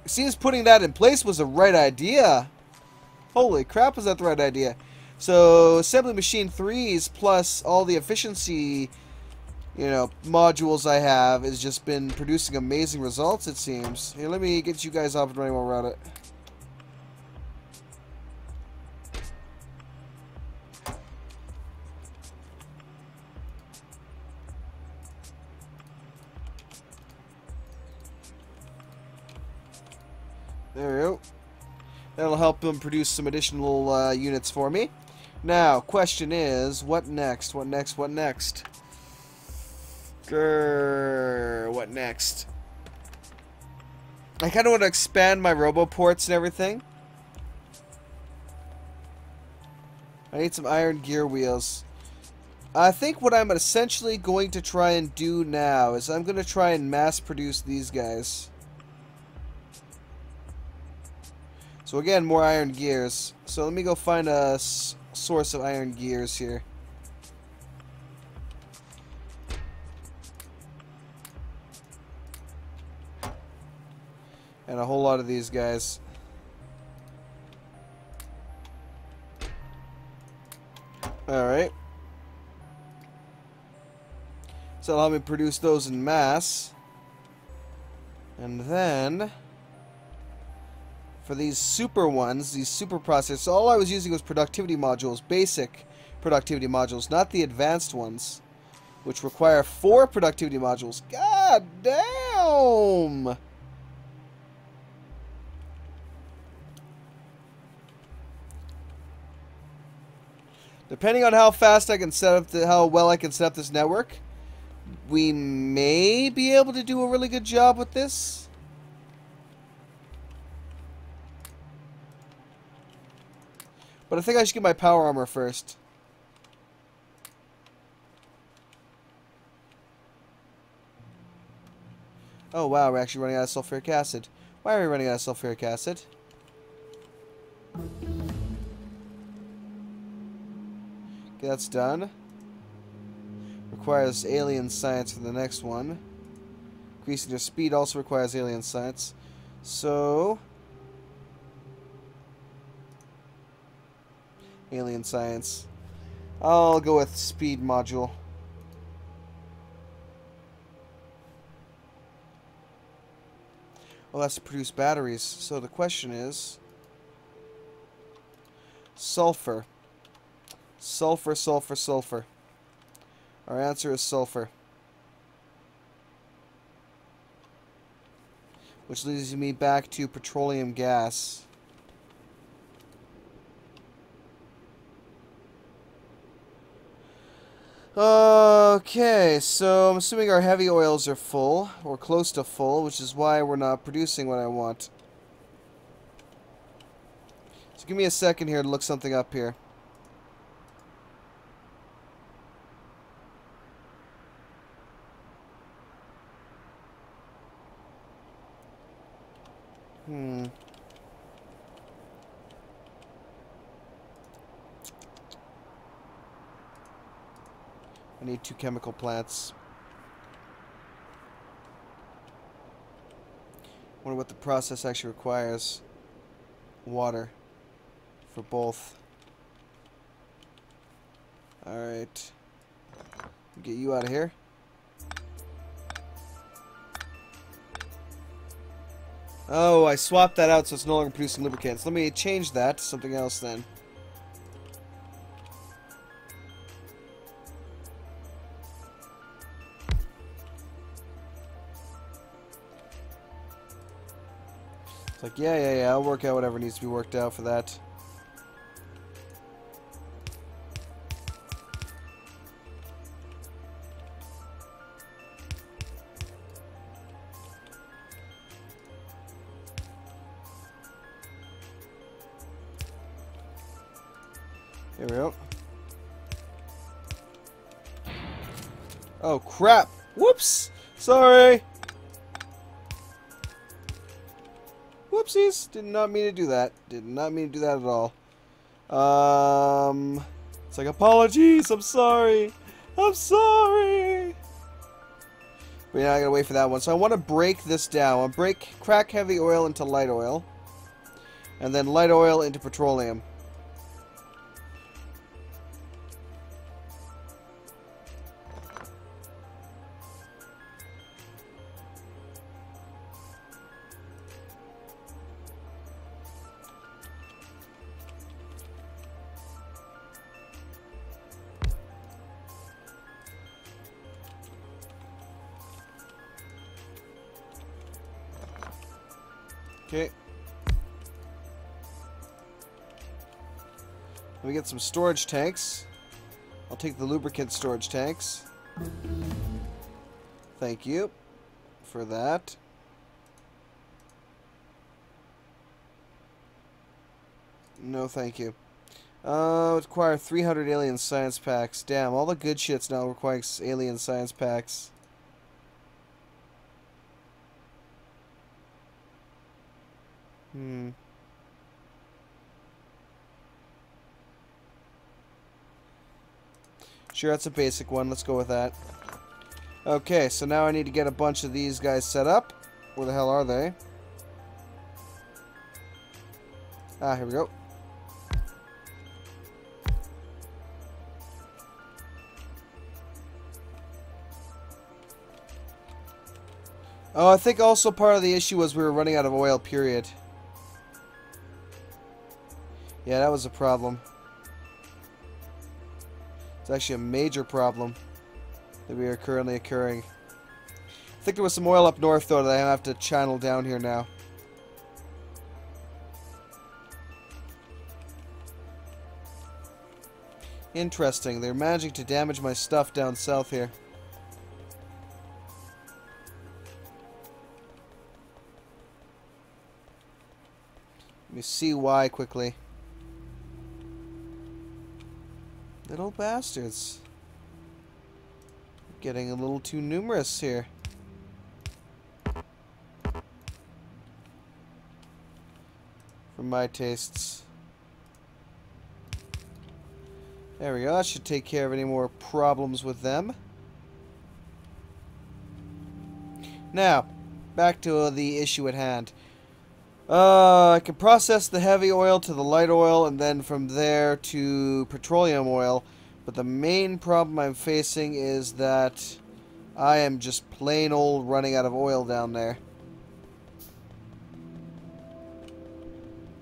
It seems putting that in place was the right idea. Holy crap, was that the right idea? So, assembly machine 3s plus all the efficiency, you know, modules I have has just been producing amazing results, it seems. Here, let me get you guys off and running while we're at it. There we go. That'll help them produce some additional units for me. Now, question is, what next? What next? What next? Grrr, what next? I kind of want to expand my roboports and everything. I need some iron gear wheels. I think what I'm essentially going to try and do now is I'm going to try and mass produce these guys. So again, more iron gears. So let me go find a source of iron gears here. And a whole lot of these guys. Alright. So that'll help me produce those in mass. And then for these super ones, these super processors, all I was using was productivity modules, basic productivity modules, not the advanced ones, which require 4 productivity modules. God damn! Depending on how fast I can set up, how well I can set up this network, we may be able to do a really good job with this. But I think I should get my power armor first. Oh wow, we're actually running out of sulfuric acid. Why are we running out of sulfuric acid? Okay, that's done. Requires alien science for the next one. Increasing their speed also requires alien science. So... alien science. I'll go with speed module. Well, that's to produce batteries. So the question is... sulfur. Sulfur, sulfur, sulfur. Our answer is sulfur. Which leads me back to petroleum gas. Okay, so I'm assuming our heavy oils are full, or close to full, which is why we're not producing what I want. So give me a second here to look something up here. I need 2 chemical plants. Wonder what the process actually requires. Water. For both. Alright. Get you out of here. Oh, I swapped that out so it's no longer producing lubricants. Let me change that to something else then. It's like, yeah, I'll work out whatever needs to be worked out for that. There we go. Oh, crap! Whoops! Sorry! Whoopsies! Did not mean to do that. Did not mean to do that at all. It's like, apologies! I'm sorry! I'm sorry! But yeah, I gotta wait for that one. So I want to break this down. I want to crack heavy oil into light oil. And then light oil into petroleum. Okay. Let me get some storage tanks. I'll take the lubricant storage tanks. Thank you for that. No, thank you. Require 300 alien science packs. Damn, all the good shits now require alien science packs. Sure, that's a basic one. Let's go with that. Okay, so now I need to get a bunch of these guys set up. Where the hell are they? Ah, here we go. Oh, I think also part of the issue was we were running out of oil, period. Yeah, that was a problem. It's actually a major problem that we are currently occurring. I think there was some oil up north, though, that I have to channel down here now. Interesting. They're managing to damage my stuff down south here. Let me see why quickly. Little bastards. Getting a little too numerous here. For my tastes. There we go. That should take care of any more problems with them. Now, back to the issue at hand. I can process the heavy oil to the light oil and then from there to petroleum oil. But the main problem I'm facing is that I am just plain old running out of oil down there.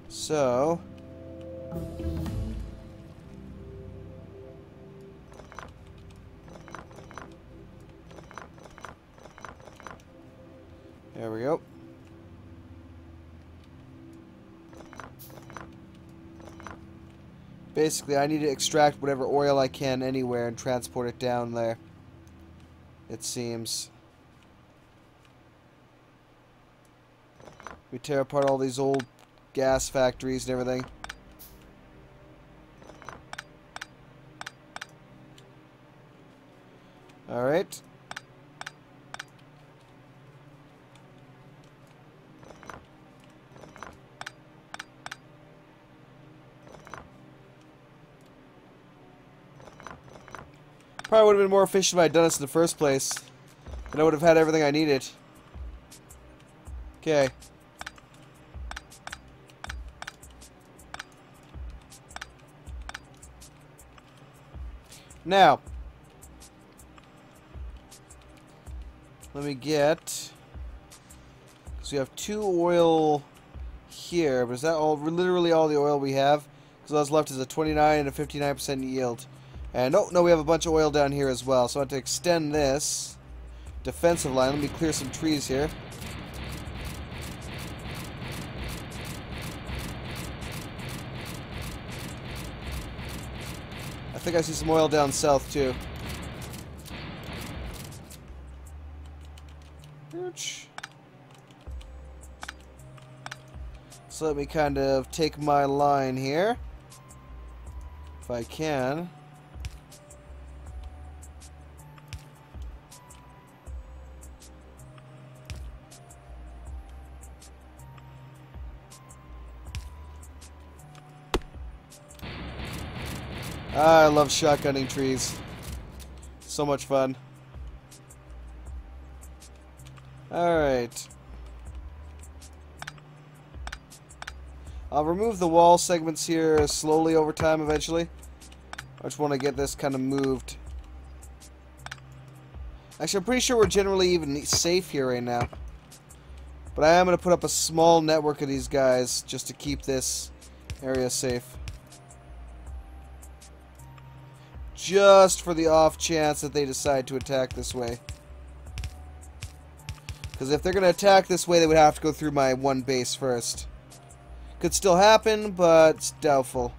So... there we go. Basically, I need to extract whatever oil I can anywhere and transport it down there. It seems. We tear apart all these old gas factories and everything. Alright. Probably would have been more efficient if I'd done this in the first place. Then I would have had everything I needed. Okay. Now, let me get... so we have 2 oil here, but is that all, literally all the oil we have? Because all that's left is a 29 and a 59% yield. And oh, no, we have a bunch of oil down here as well. So I want to extend this defensive line. Let me clear some trees here. I think I see some oil down south too. Ouch. So let me kind of take my line here, if I can. I love shotgunning trees. So much fun. Alright. I'll remove the wall segments here slowly over time eventually. I just want to get this kind of moved. Actually, I'm pretty sure we're generally even safe here right now. But I am going to put up a small network of these guys just to keep this area safe. Just for the off chance that they decide to attack this way. Because if they're going to attack this way, they would have to go through my one base first. Could still happen, but it's doubtful.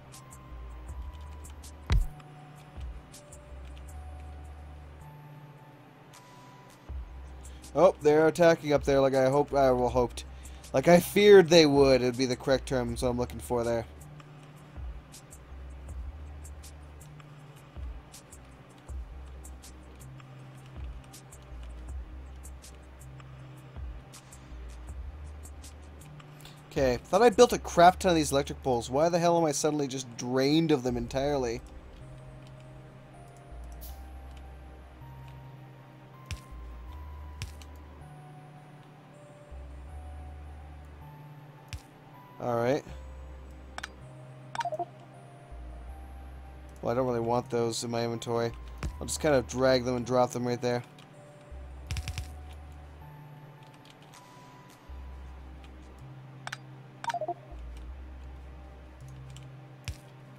Oh, they're attacking up there like I hoped. Like I feared they would. It would be the correct term, so I'm looking for there. Okay, thought I built a crap ton of these electric poles. Why the hell am I suddenly just drained of them entirely? Alright. Well, I don't really want those in my inventory. I'll just kind of drag them and drop them right there.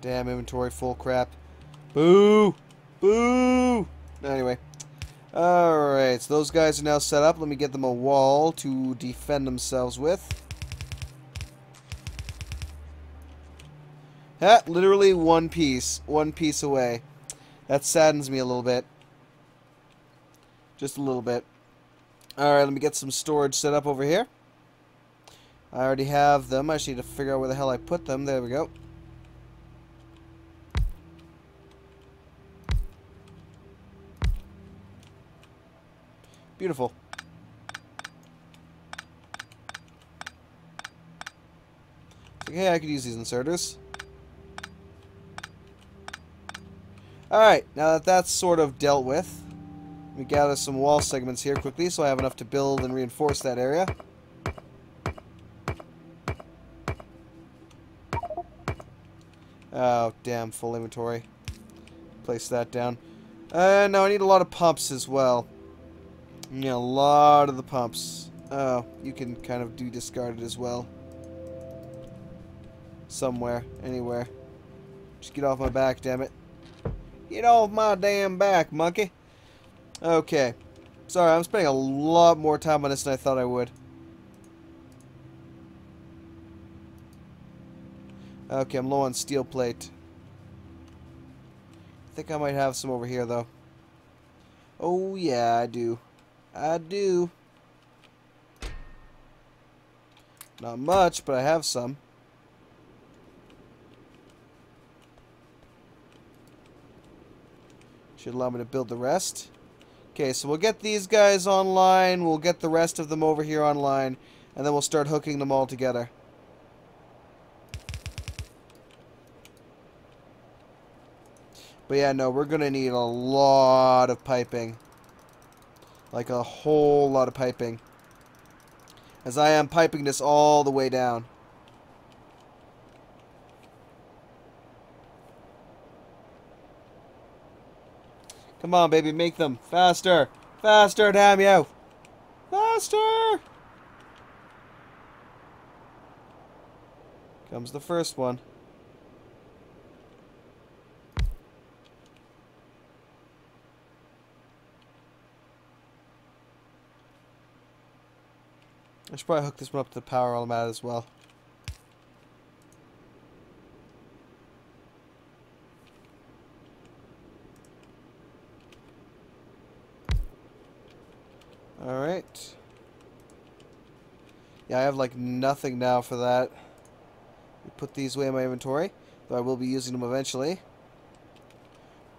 Damn, inventory full crap. Boo! Boo! Anyway. Alright, so those guys are now set up. Let me get them a wall to defend themselves with. Ha! Literally one piece. One piece away. That saddens me a little bit. Just a little bit. Alright, let me get some storage set up over here. I already have them. I just need to figure out where the hell I put them. There we go. Beautiful. Okay, I could use these inserters. Alright, now that that's sort of dealt with, let me gather some wall segments here quickly so I have enough to build and reinforce that area. Oh, damn, full inventory. Place that down. No, I need a lot of pumps as well. Yeah, a lot of the pumps. Oh, you can kind of do discarded as well. Somewhere, anywhere. Just get off my back, damn it. Get off my damn back, monkey. Okay. Sorry, I'm spending a lot more time on this than I thought I would. Okay, I'm low on steel plate. I think I might have some over here, though. Oh, yeah, I do. I do. Not much, but I have some. Should allow me to build the rest. Okay, so we'll get these guys online. We'll get the rest of them over here online. And then we'll start hooking them all together. But yeah, no, we're going to need a lot of piping. Like a whole lot of piping. As I am piping this all the way down. Come on, baby, make them. Faster. Faster, damn you. Faster. Comes the first one. I should probably hook this one up to the power while I'm at it as well. Alright. Yeah, I have like nothing now for that. Put these away in my inventory, though I will be using them eventually.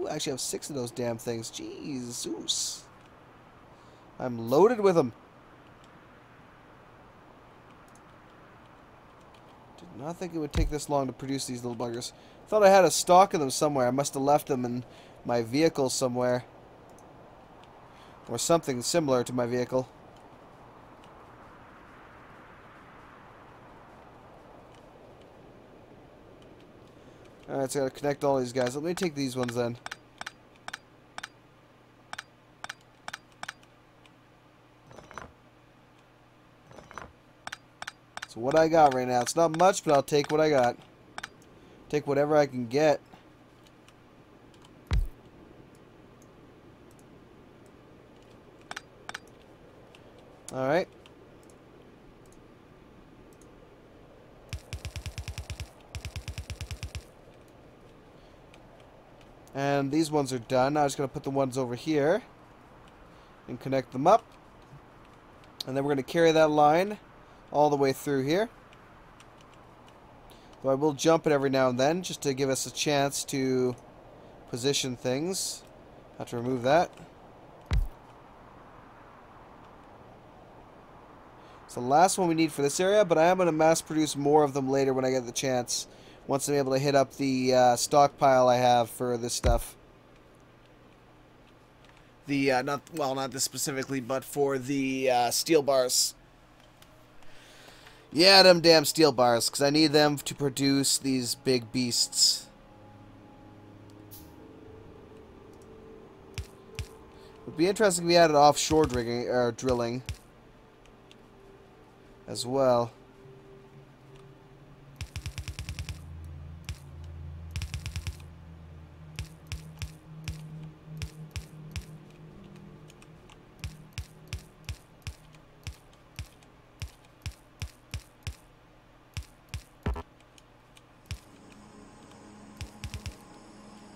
Ooh, I actually have 6 of those damn things. Jesus. I'm loaded with them. Did not think it would take this long to produce these little buggers. Thought I had a stock of them somewhere. I must have left them in my vehicle somewhere. Or something similar to my vehicle. Alright, so I gotta connect all these guys. Let me take these ones then. So what I got right now. It's not much, but I'll take what I got. Take whatever I can get. Alright. And these ones are done. Now I'm just going to put the ones over here and connect them up. And then we're going to carry that line all the way through here. Though I will jump it every now and then just to give us a chance to position things. Have to remove that. It's the last one we need for this area, but I am going to mass produce more of them later when I get the chance. Once I'm able to hit up the stockpile I have for this stuff. The, not this specifically, but for the steel bars. Yeah, them damn steel bars, because I need them to produce these big beasts. It would be interesting if we added offshore drilling as well.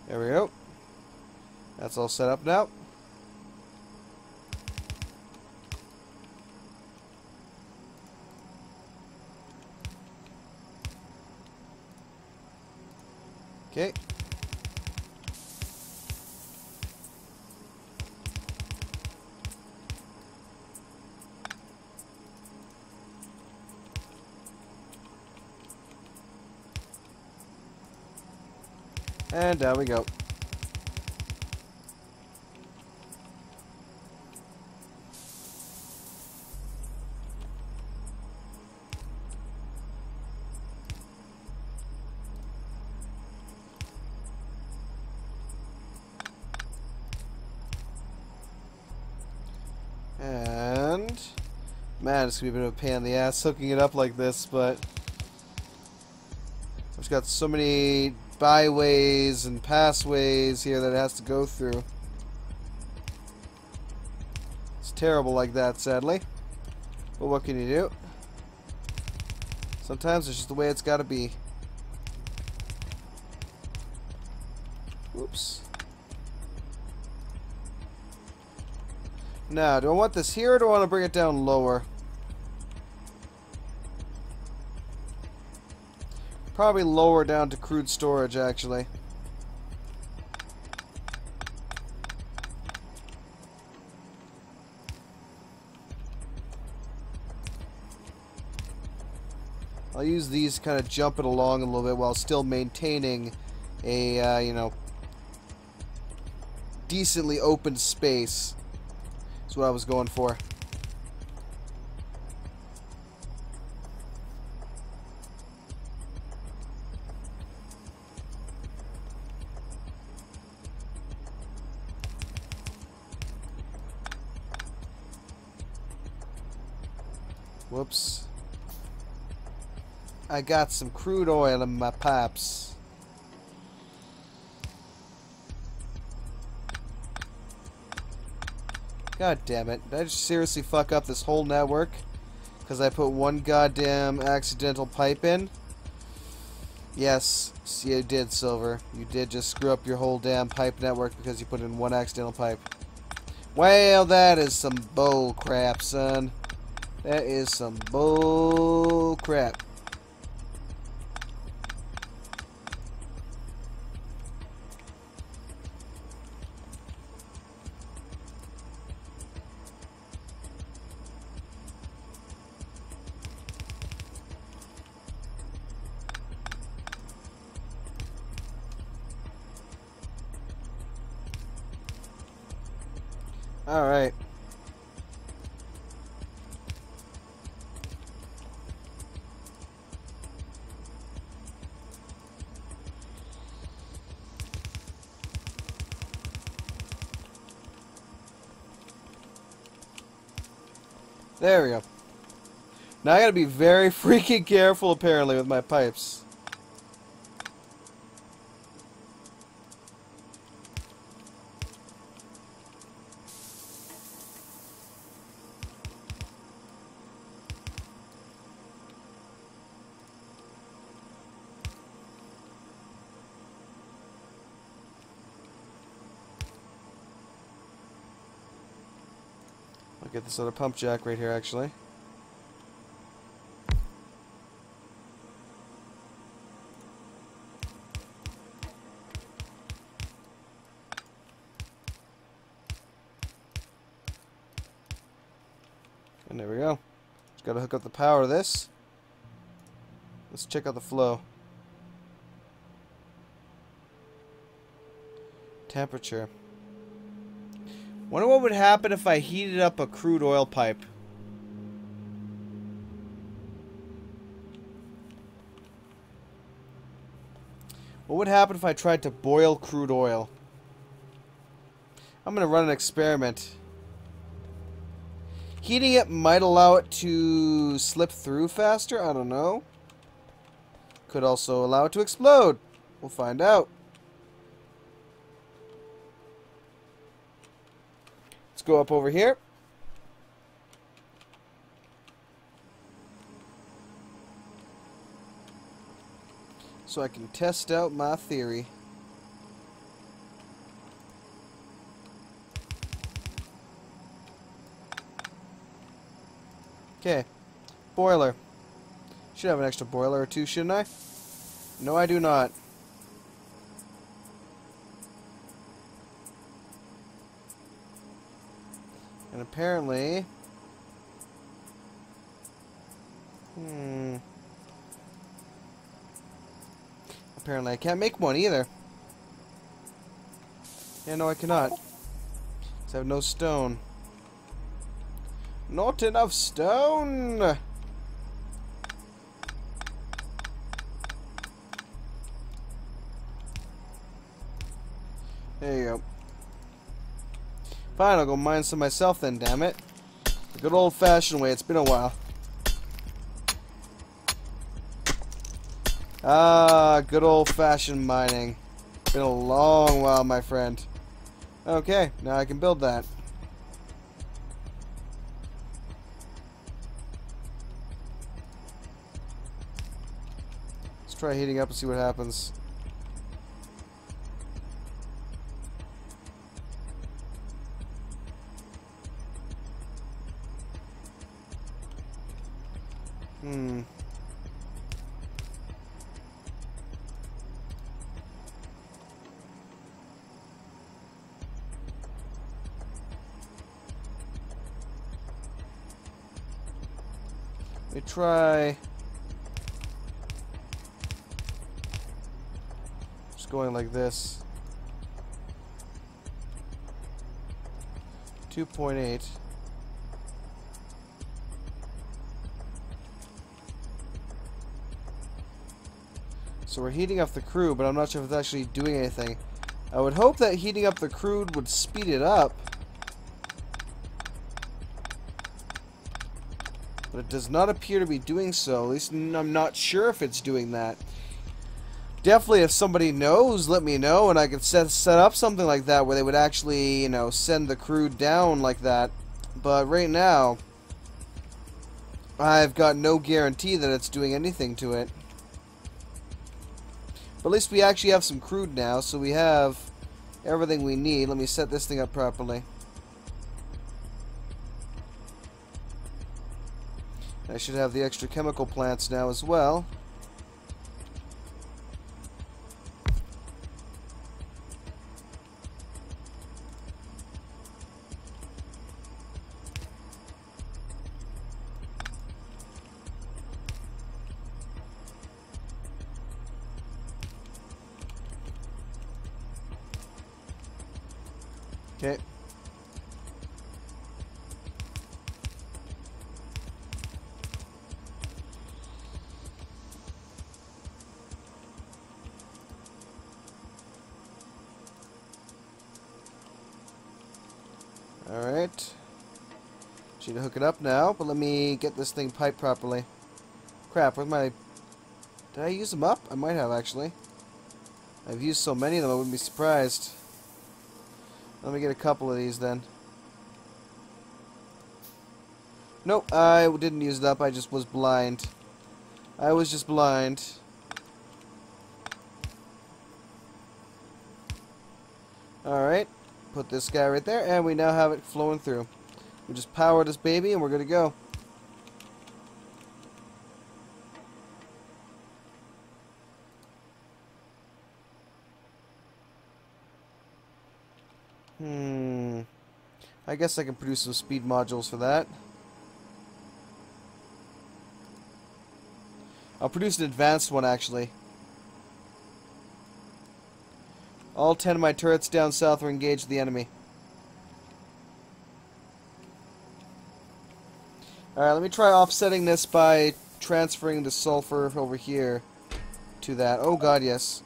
There we go. That's all set up now. Okay. And down we go. And man, it's gonna be a bit of a pain in the ass hooking it up like this, but I've just got so many byways and passways here that it has to go through. It's terrible like that, sadly. But what can you do? Sometimes it's just the way it's gotta be. Oops. Now, do I want this here or do I want to bring it down lower? Probably lower down to crude storage, actually. I'll use these to kind of jump it along a little bit while still maintaining a, you know, decently open space. That's what I was going for. Whoops. I got some crude oil in my pipes. God damn it. Did I just seriously fuck up this whole network? Because I put one goddamn accidental pipe in? Yes, you did, Silver. You did just screw up your whole damn pipe network because you put in one accidental pipe. Well, that is some bull crap, son. That is some bull crap. Alright. There we go. Now I gotta be very freaking careful, apparently, with my pipes. I'll get this other pump jack right here, actually. And there we go. Just gotta hook up the power to this. Let's check out the flow. Temperature. Wonder what would happen if I heated up a crude oil pipe. What would happen if I tried to boil crude oil? I'm gonna run an experiment. Heating it might allow it to slip through faster, I don't know. Could also allow it to explode. We'll find out. Let's go up over here. So I can test out my theory. Okay. Boiler. Should have an extra boiler or two, shouldn't I? No, I do not. And apparently... Apparently I can't make one either. Yeah, no, I cannot. 'Cause I have no stone. Not enough stone! There you go. Fine, I'll go mine some myself then, damn it. The good old-fashioned way. It's been a while. Ah, good old-fashioned mining. Been a long while, my friend. Okay, now I can build that. Let's try heating up and see what happens. Let me try just going like this. 2.8. So we're heating up the crude, but I'm not sure if it's actually doing anything. I would hope that heating up the crude would speed it up. But it does not appear to be doing so. At least I'm not sure if it's doing that. Definitely, if somebody knows, let me know, and I could set up something like that where they would actually, you know, send the crude down like that. But right now, I've got no guarantee that it's doing anything to it. But at least we actually have some crude now, so we have everything we need. Let me set this thing up properly. I should have the extra chemical plants now as well. Okay. Alright. Need to hook it up now, but let me get this thing piped properly. Crap, where's my... Did I use them up? I might have, actually. I've used so many of them, I wouldn't be surprised. Let me get a couple of these, then. Nope, I didn't use it up, I just was blind. I was just blind. Alright. Put this guy right there, and we now have it flowing through. We just power this baby, and we're good to go. I guess I can produce some speed modules for that. I'll produce an advanced one, actually. All 10 of my turrets down south are engaged the enemy. Alright, let me try offsetting this by transferring the sulfur over here to that. Oh god, yes.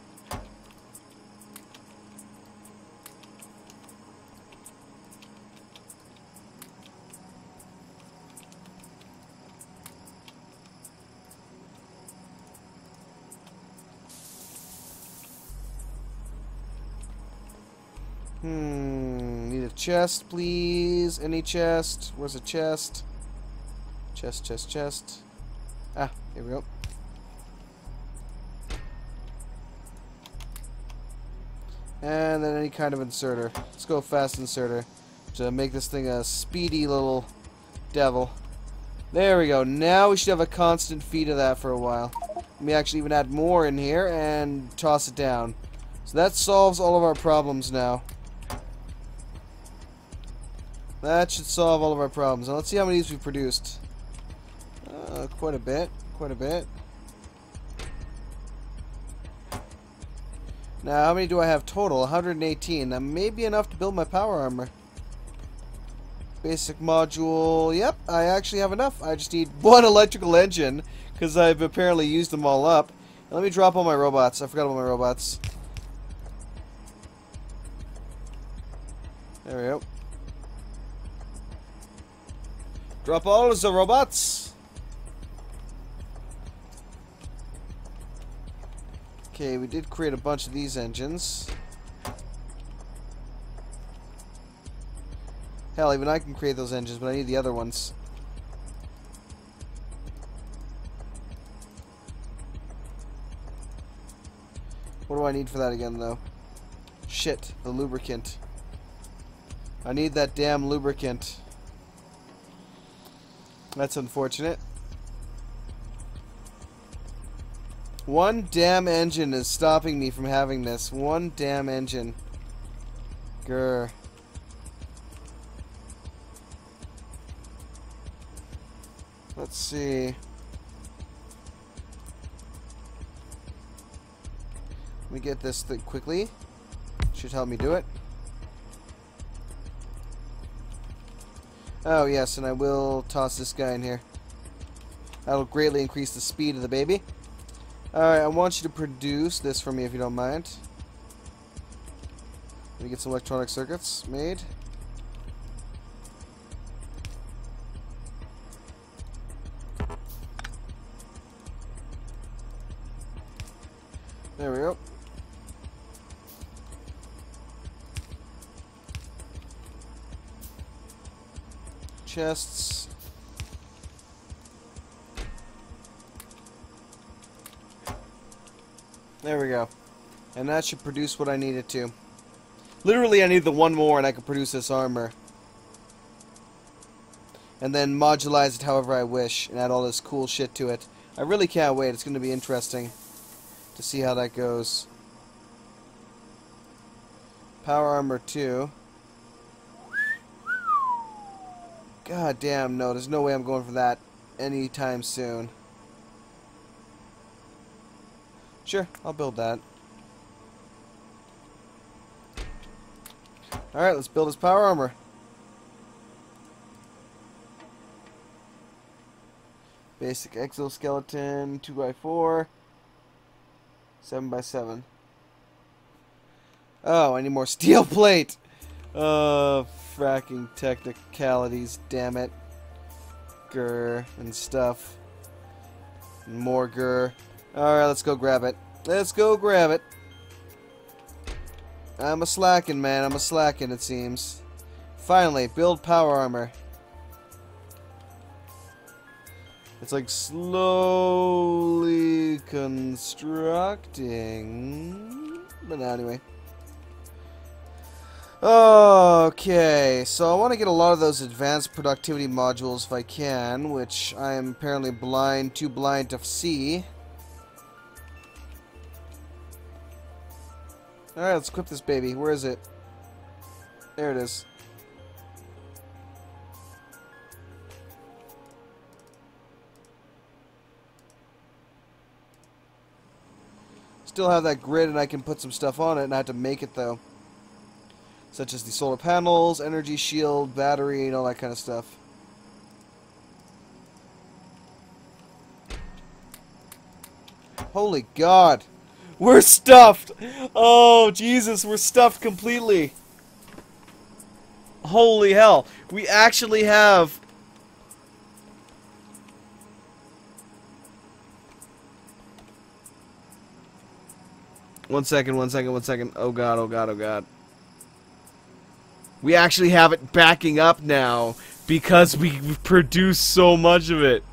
Need a chest, please. Any chest? Where's a chest? Chest, chest, chest. Ah, here we go. And then any kind of inserter. Let's go fast inserter to make this thing a speedy little devil. There we go. Now we should have a constant feed of that for a while. Let me actually even add more in here and toss it down. So that solves all of our problems now. That should solve all of our problems. Now let's see how many of these we produced. Quite a bit. Quite a bit. Now, how many do I have total? 118. That may be enough to build my power armor. Basic module. Yep, I actually have enough. I just need one electrical engine because I've apparently used them all up. Let me drop all my robots. I forgot about my robots. There we go. Drop all of the robots. Okay, we did create a bunch of these engines. Hell, even I can create those engines, but I need the other ones. What do I need for that again, though? Shit, the lubricant. I need that damn lubricant. That's unfortunate. One damn engine is stopping me from having this. One damn engine. Grr. Let's see. Let me get this thing quickly. Should help me do it. Oh, yes, and I will toss this guy in here. That'll greatly increase the speed of the baby. Alright, I want you to produce this for me if you don't mind. Let me get some electronic circuits made. There we go. Chests. There we go. And that should produce what I need it to. Literally, I need the one more and I can produce this armor. And then modulize it however I wish and add all this cool shit to it. I really can't wait. It's going to be interesting to see how that goes. Power armor 2. God damn, no. There's no way I'm going for that anytime soon. Sure, I'll build that. Alright, let's build his power armor. Basic exoskeleton, 2x4, 7x7. Oh, I need more steel plate! Fracking technicalities, damn it. Grr and stuff. More grr. Alright, let's go grab it. Let's go grab it. I'm a slacking, man. I'm a slacking, it seems. Finally, build power armor. It's like slowly constructing. But anyway. Okay, so I want to get a lot of those advanced productivity modules if I can, which I am apparently too blind to see. Alright, let's equip this baby. Where is it? There it is. Still have that grid and I can put some stuff on it, and I have to make it though. Such as the solar panels, energy shield, battery, and all that kind of stuff. Holy God! We're stuffed! Oh, Jesus, we're stuffed completely. Holy hell. We actually have... One second. Oh God, oh God, oh God. We actually have it backing up now because we produce so much of it.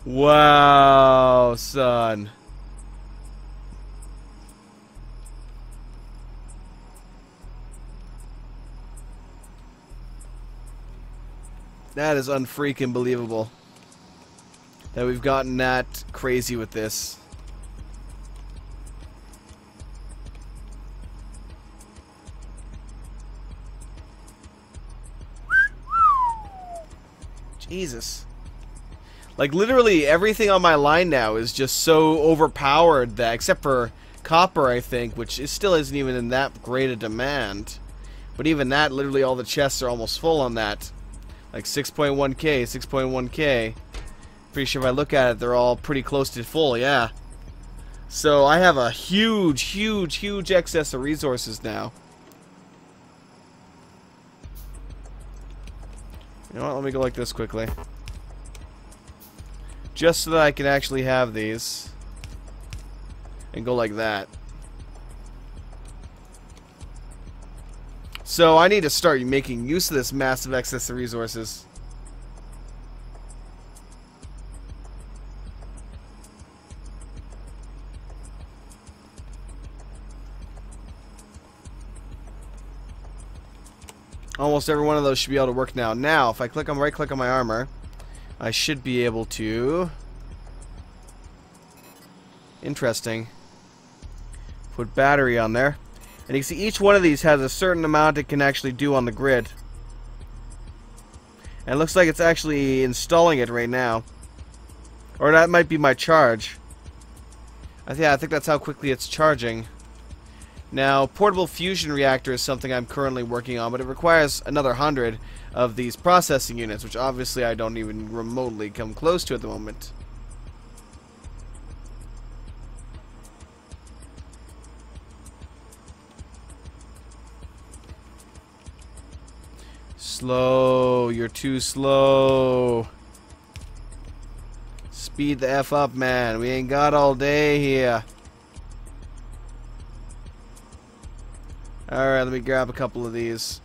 Wow, son. That is unfreaking believable that we've gotten that crazy with this. Jesus. Like, literally everything on my line now is just so overpowered that, except for copper, I think, which still isn't even in that great a demand. But even that, literally all the chests are almost full on that. Like 6.1k, 6.1k. Pretty sure if I look at it, they're all pretty close to full, yeah. So I have a huge, huge, huge excess of resources now. You know what, let me go like this quickly. Just so that I can actually have these. And go like that. So I need to start making use of this massive excess of resources. Almost every one of those should be able to work now. Now, if I right click on my armor, I should be able to... Interesting. Put battery on there. And you can see each one of these has a certain amount it can actually do on the grid. And it looks like it's actually installing it right now. Or that might be my charge. Yeah, I think that's how quickly it's charging. Now, portable fusion reactor is something I'm currently working on, but it requires another 100 of these processing units, which obviously I don't even remotely come close to at the moment. Slow, you're too slow. Speed the F up, man. We ain't got all day here. Alright, let me grab a couple of these.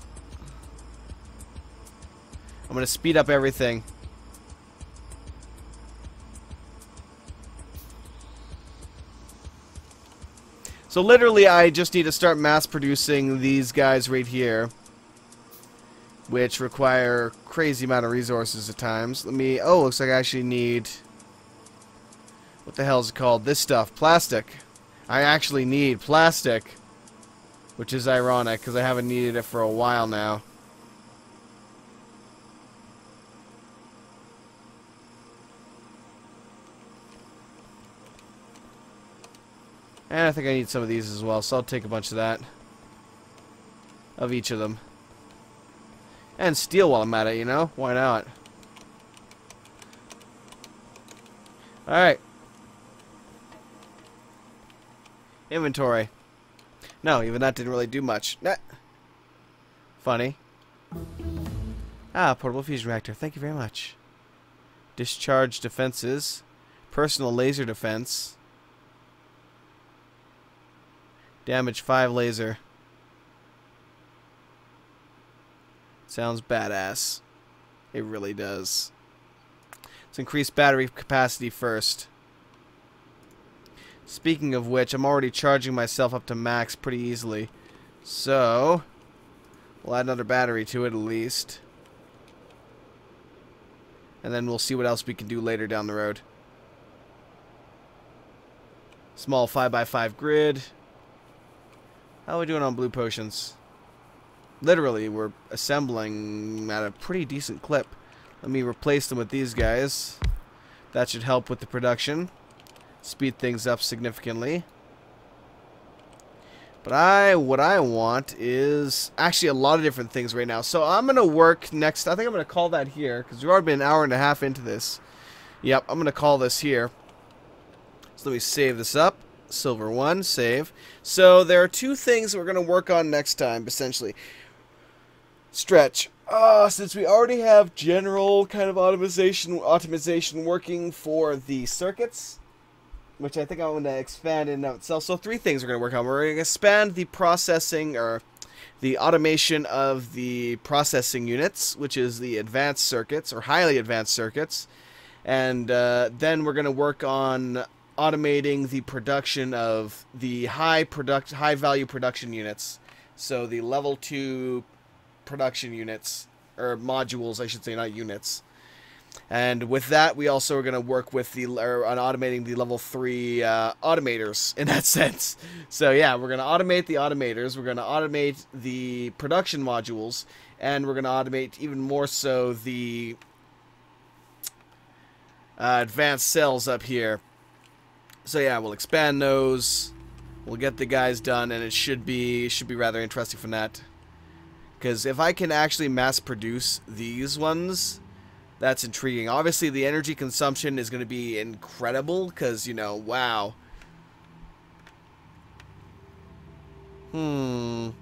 I'm gonna speed up everything. So literally I just need to start mass producing these guys right here, which require crazy amount of resources at times. Let me... Oh, looks like I actually need... What the hell is it called? This stuff. Plastic. I actually need plastic. Which is ironic, because I haven't needed it for a while now. And I think I need some of these as well, so I'll take a bunch of that. Of each of them. And steel while I'm at it, you know? Why not? Alright. Inventory. No, even that didn't really do much. Nah. Funny. Ah, portable fusion reactor. Thank you very much. Discharge defenses. Personal laser defense. Damage 5 laser. Sounds badass. It really does. Let's increase battery capacity first. Speaking of which, I'm already charging myself up to max pretty easily. So, we'll add another battery to it at least. And then we'll see what else we can do later down the road. Small 5x5 grid. How are we doing on blue potions? Literally, we're assembling at a pretty decent clip. Let me replace them with these guys. That should help with the production. Speed things up significantly. But what I want is actually a lot of different things right now. So I'm going to work next. I think I'm going to call that here, because we've already been an hour and a half into this. Yep, I'm going to call this here. So let me save this up. Silver 1, save. So there are two things that we're going to work on next time, essentially. Stretch. Since we already have general kind of optimization working for the circuits, which I think I'm going to expand in and of itself. So 3 things we're going to work on. We're going to expand the processing, or the automation of the processing units, which is the advanced circuits, or highly advanced circuits. And then we're going to work on automating the production of the high value production units. So the level 2 production units, or modules, I should say, not units. And with that, we also are going to work with on automating the level 3 automators in that sense. So yeah, we're going to automate the automators, we're going to automate the production modules, and we're going to automate even more so the advanced cells up here. So yeah, we'll expand those. We'll get the guys done, and it should be rather interesting from that. Because if I can actually mass produce these ones, that's intriguing. Obviously, the energy consumption is going to be incredible, because, you know, wow. And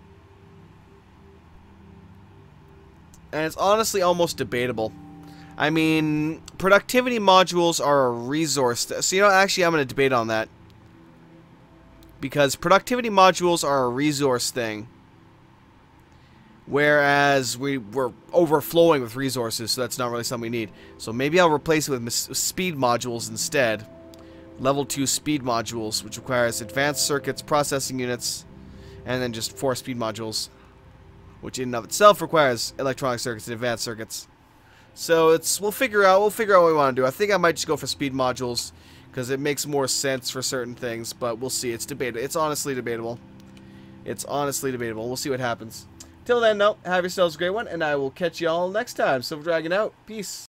it's honestly almost debatable. I mean, productivity modules are a resource. So, you know, actually, I'm going to debate on that. Because productivity modules are a resource thing. Whereas we're overflowing with resources, so that's not really something we need. So maybe I'll replace it with speed modules instead. Level 2 speed modules, which requires advanced circuits, processing units, and then just 4 speed modules. Which in and of itself requires electronic circuits and advanced circuits. So we'll figure out what we want to do. I think I might just go for speed modules because it makes more sense for certain things, but we'll see. It's debatable. It's honestly debatable. It's honestly debatable. We'll see what happens. Till then, though, have yourselves a great one, and I will catch you all next time. Silver Dragon out. Peace.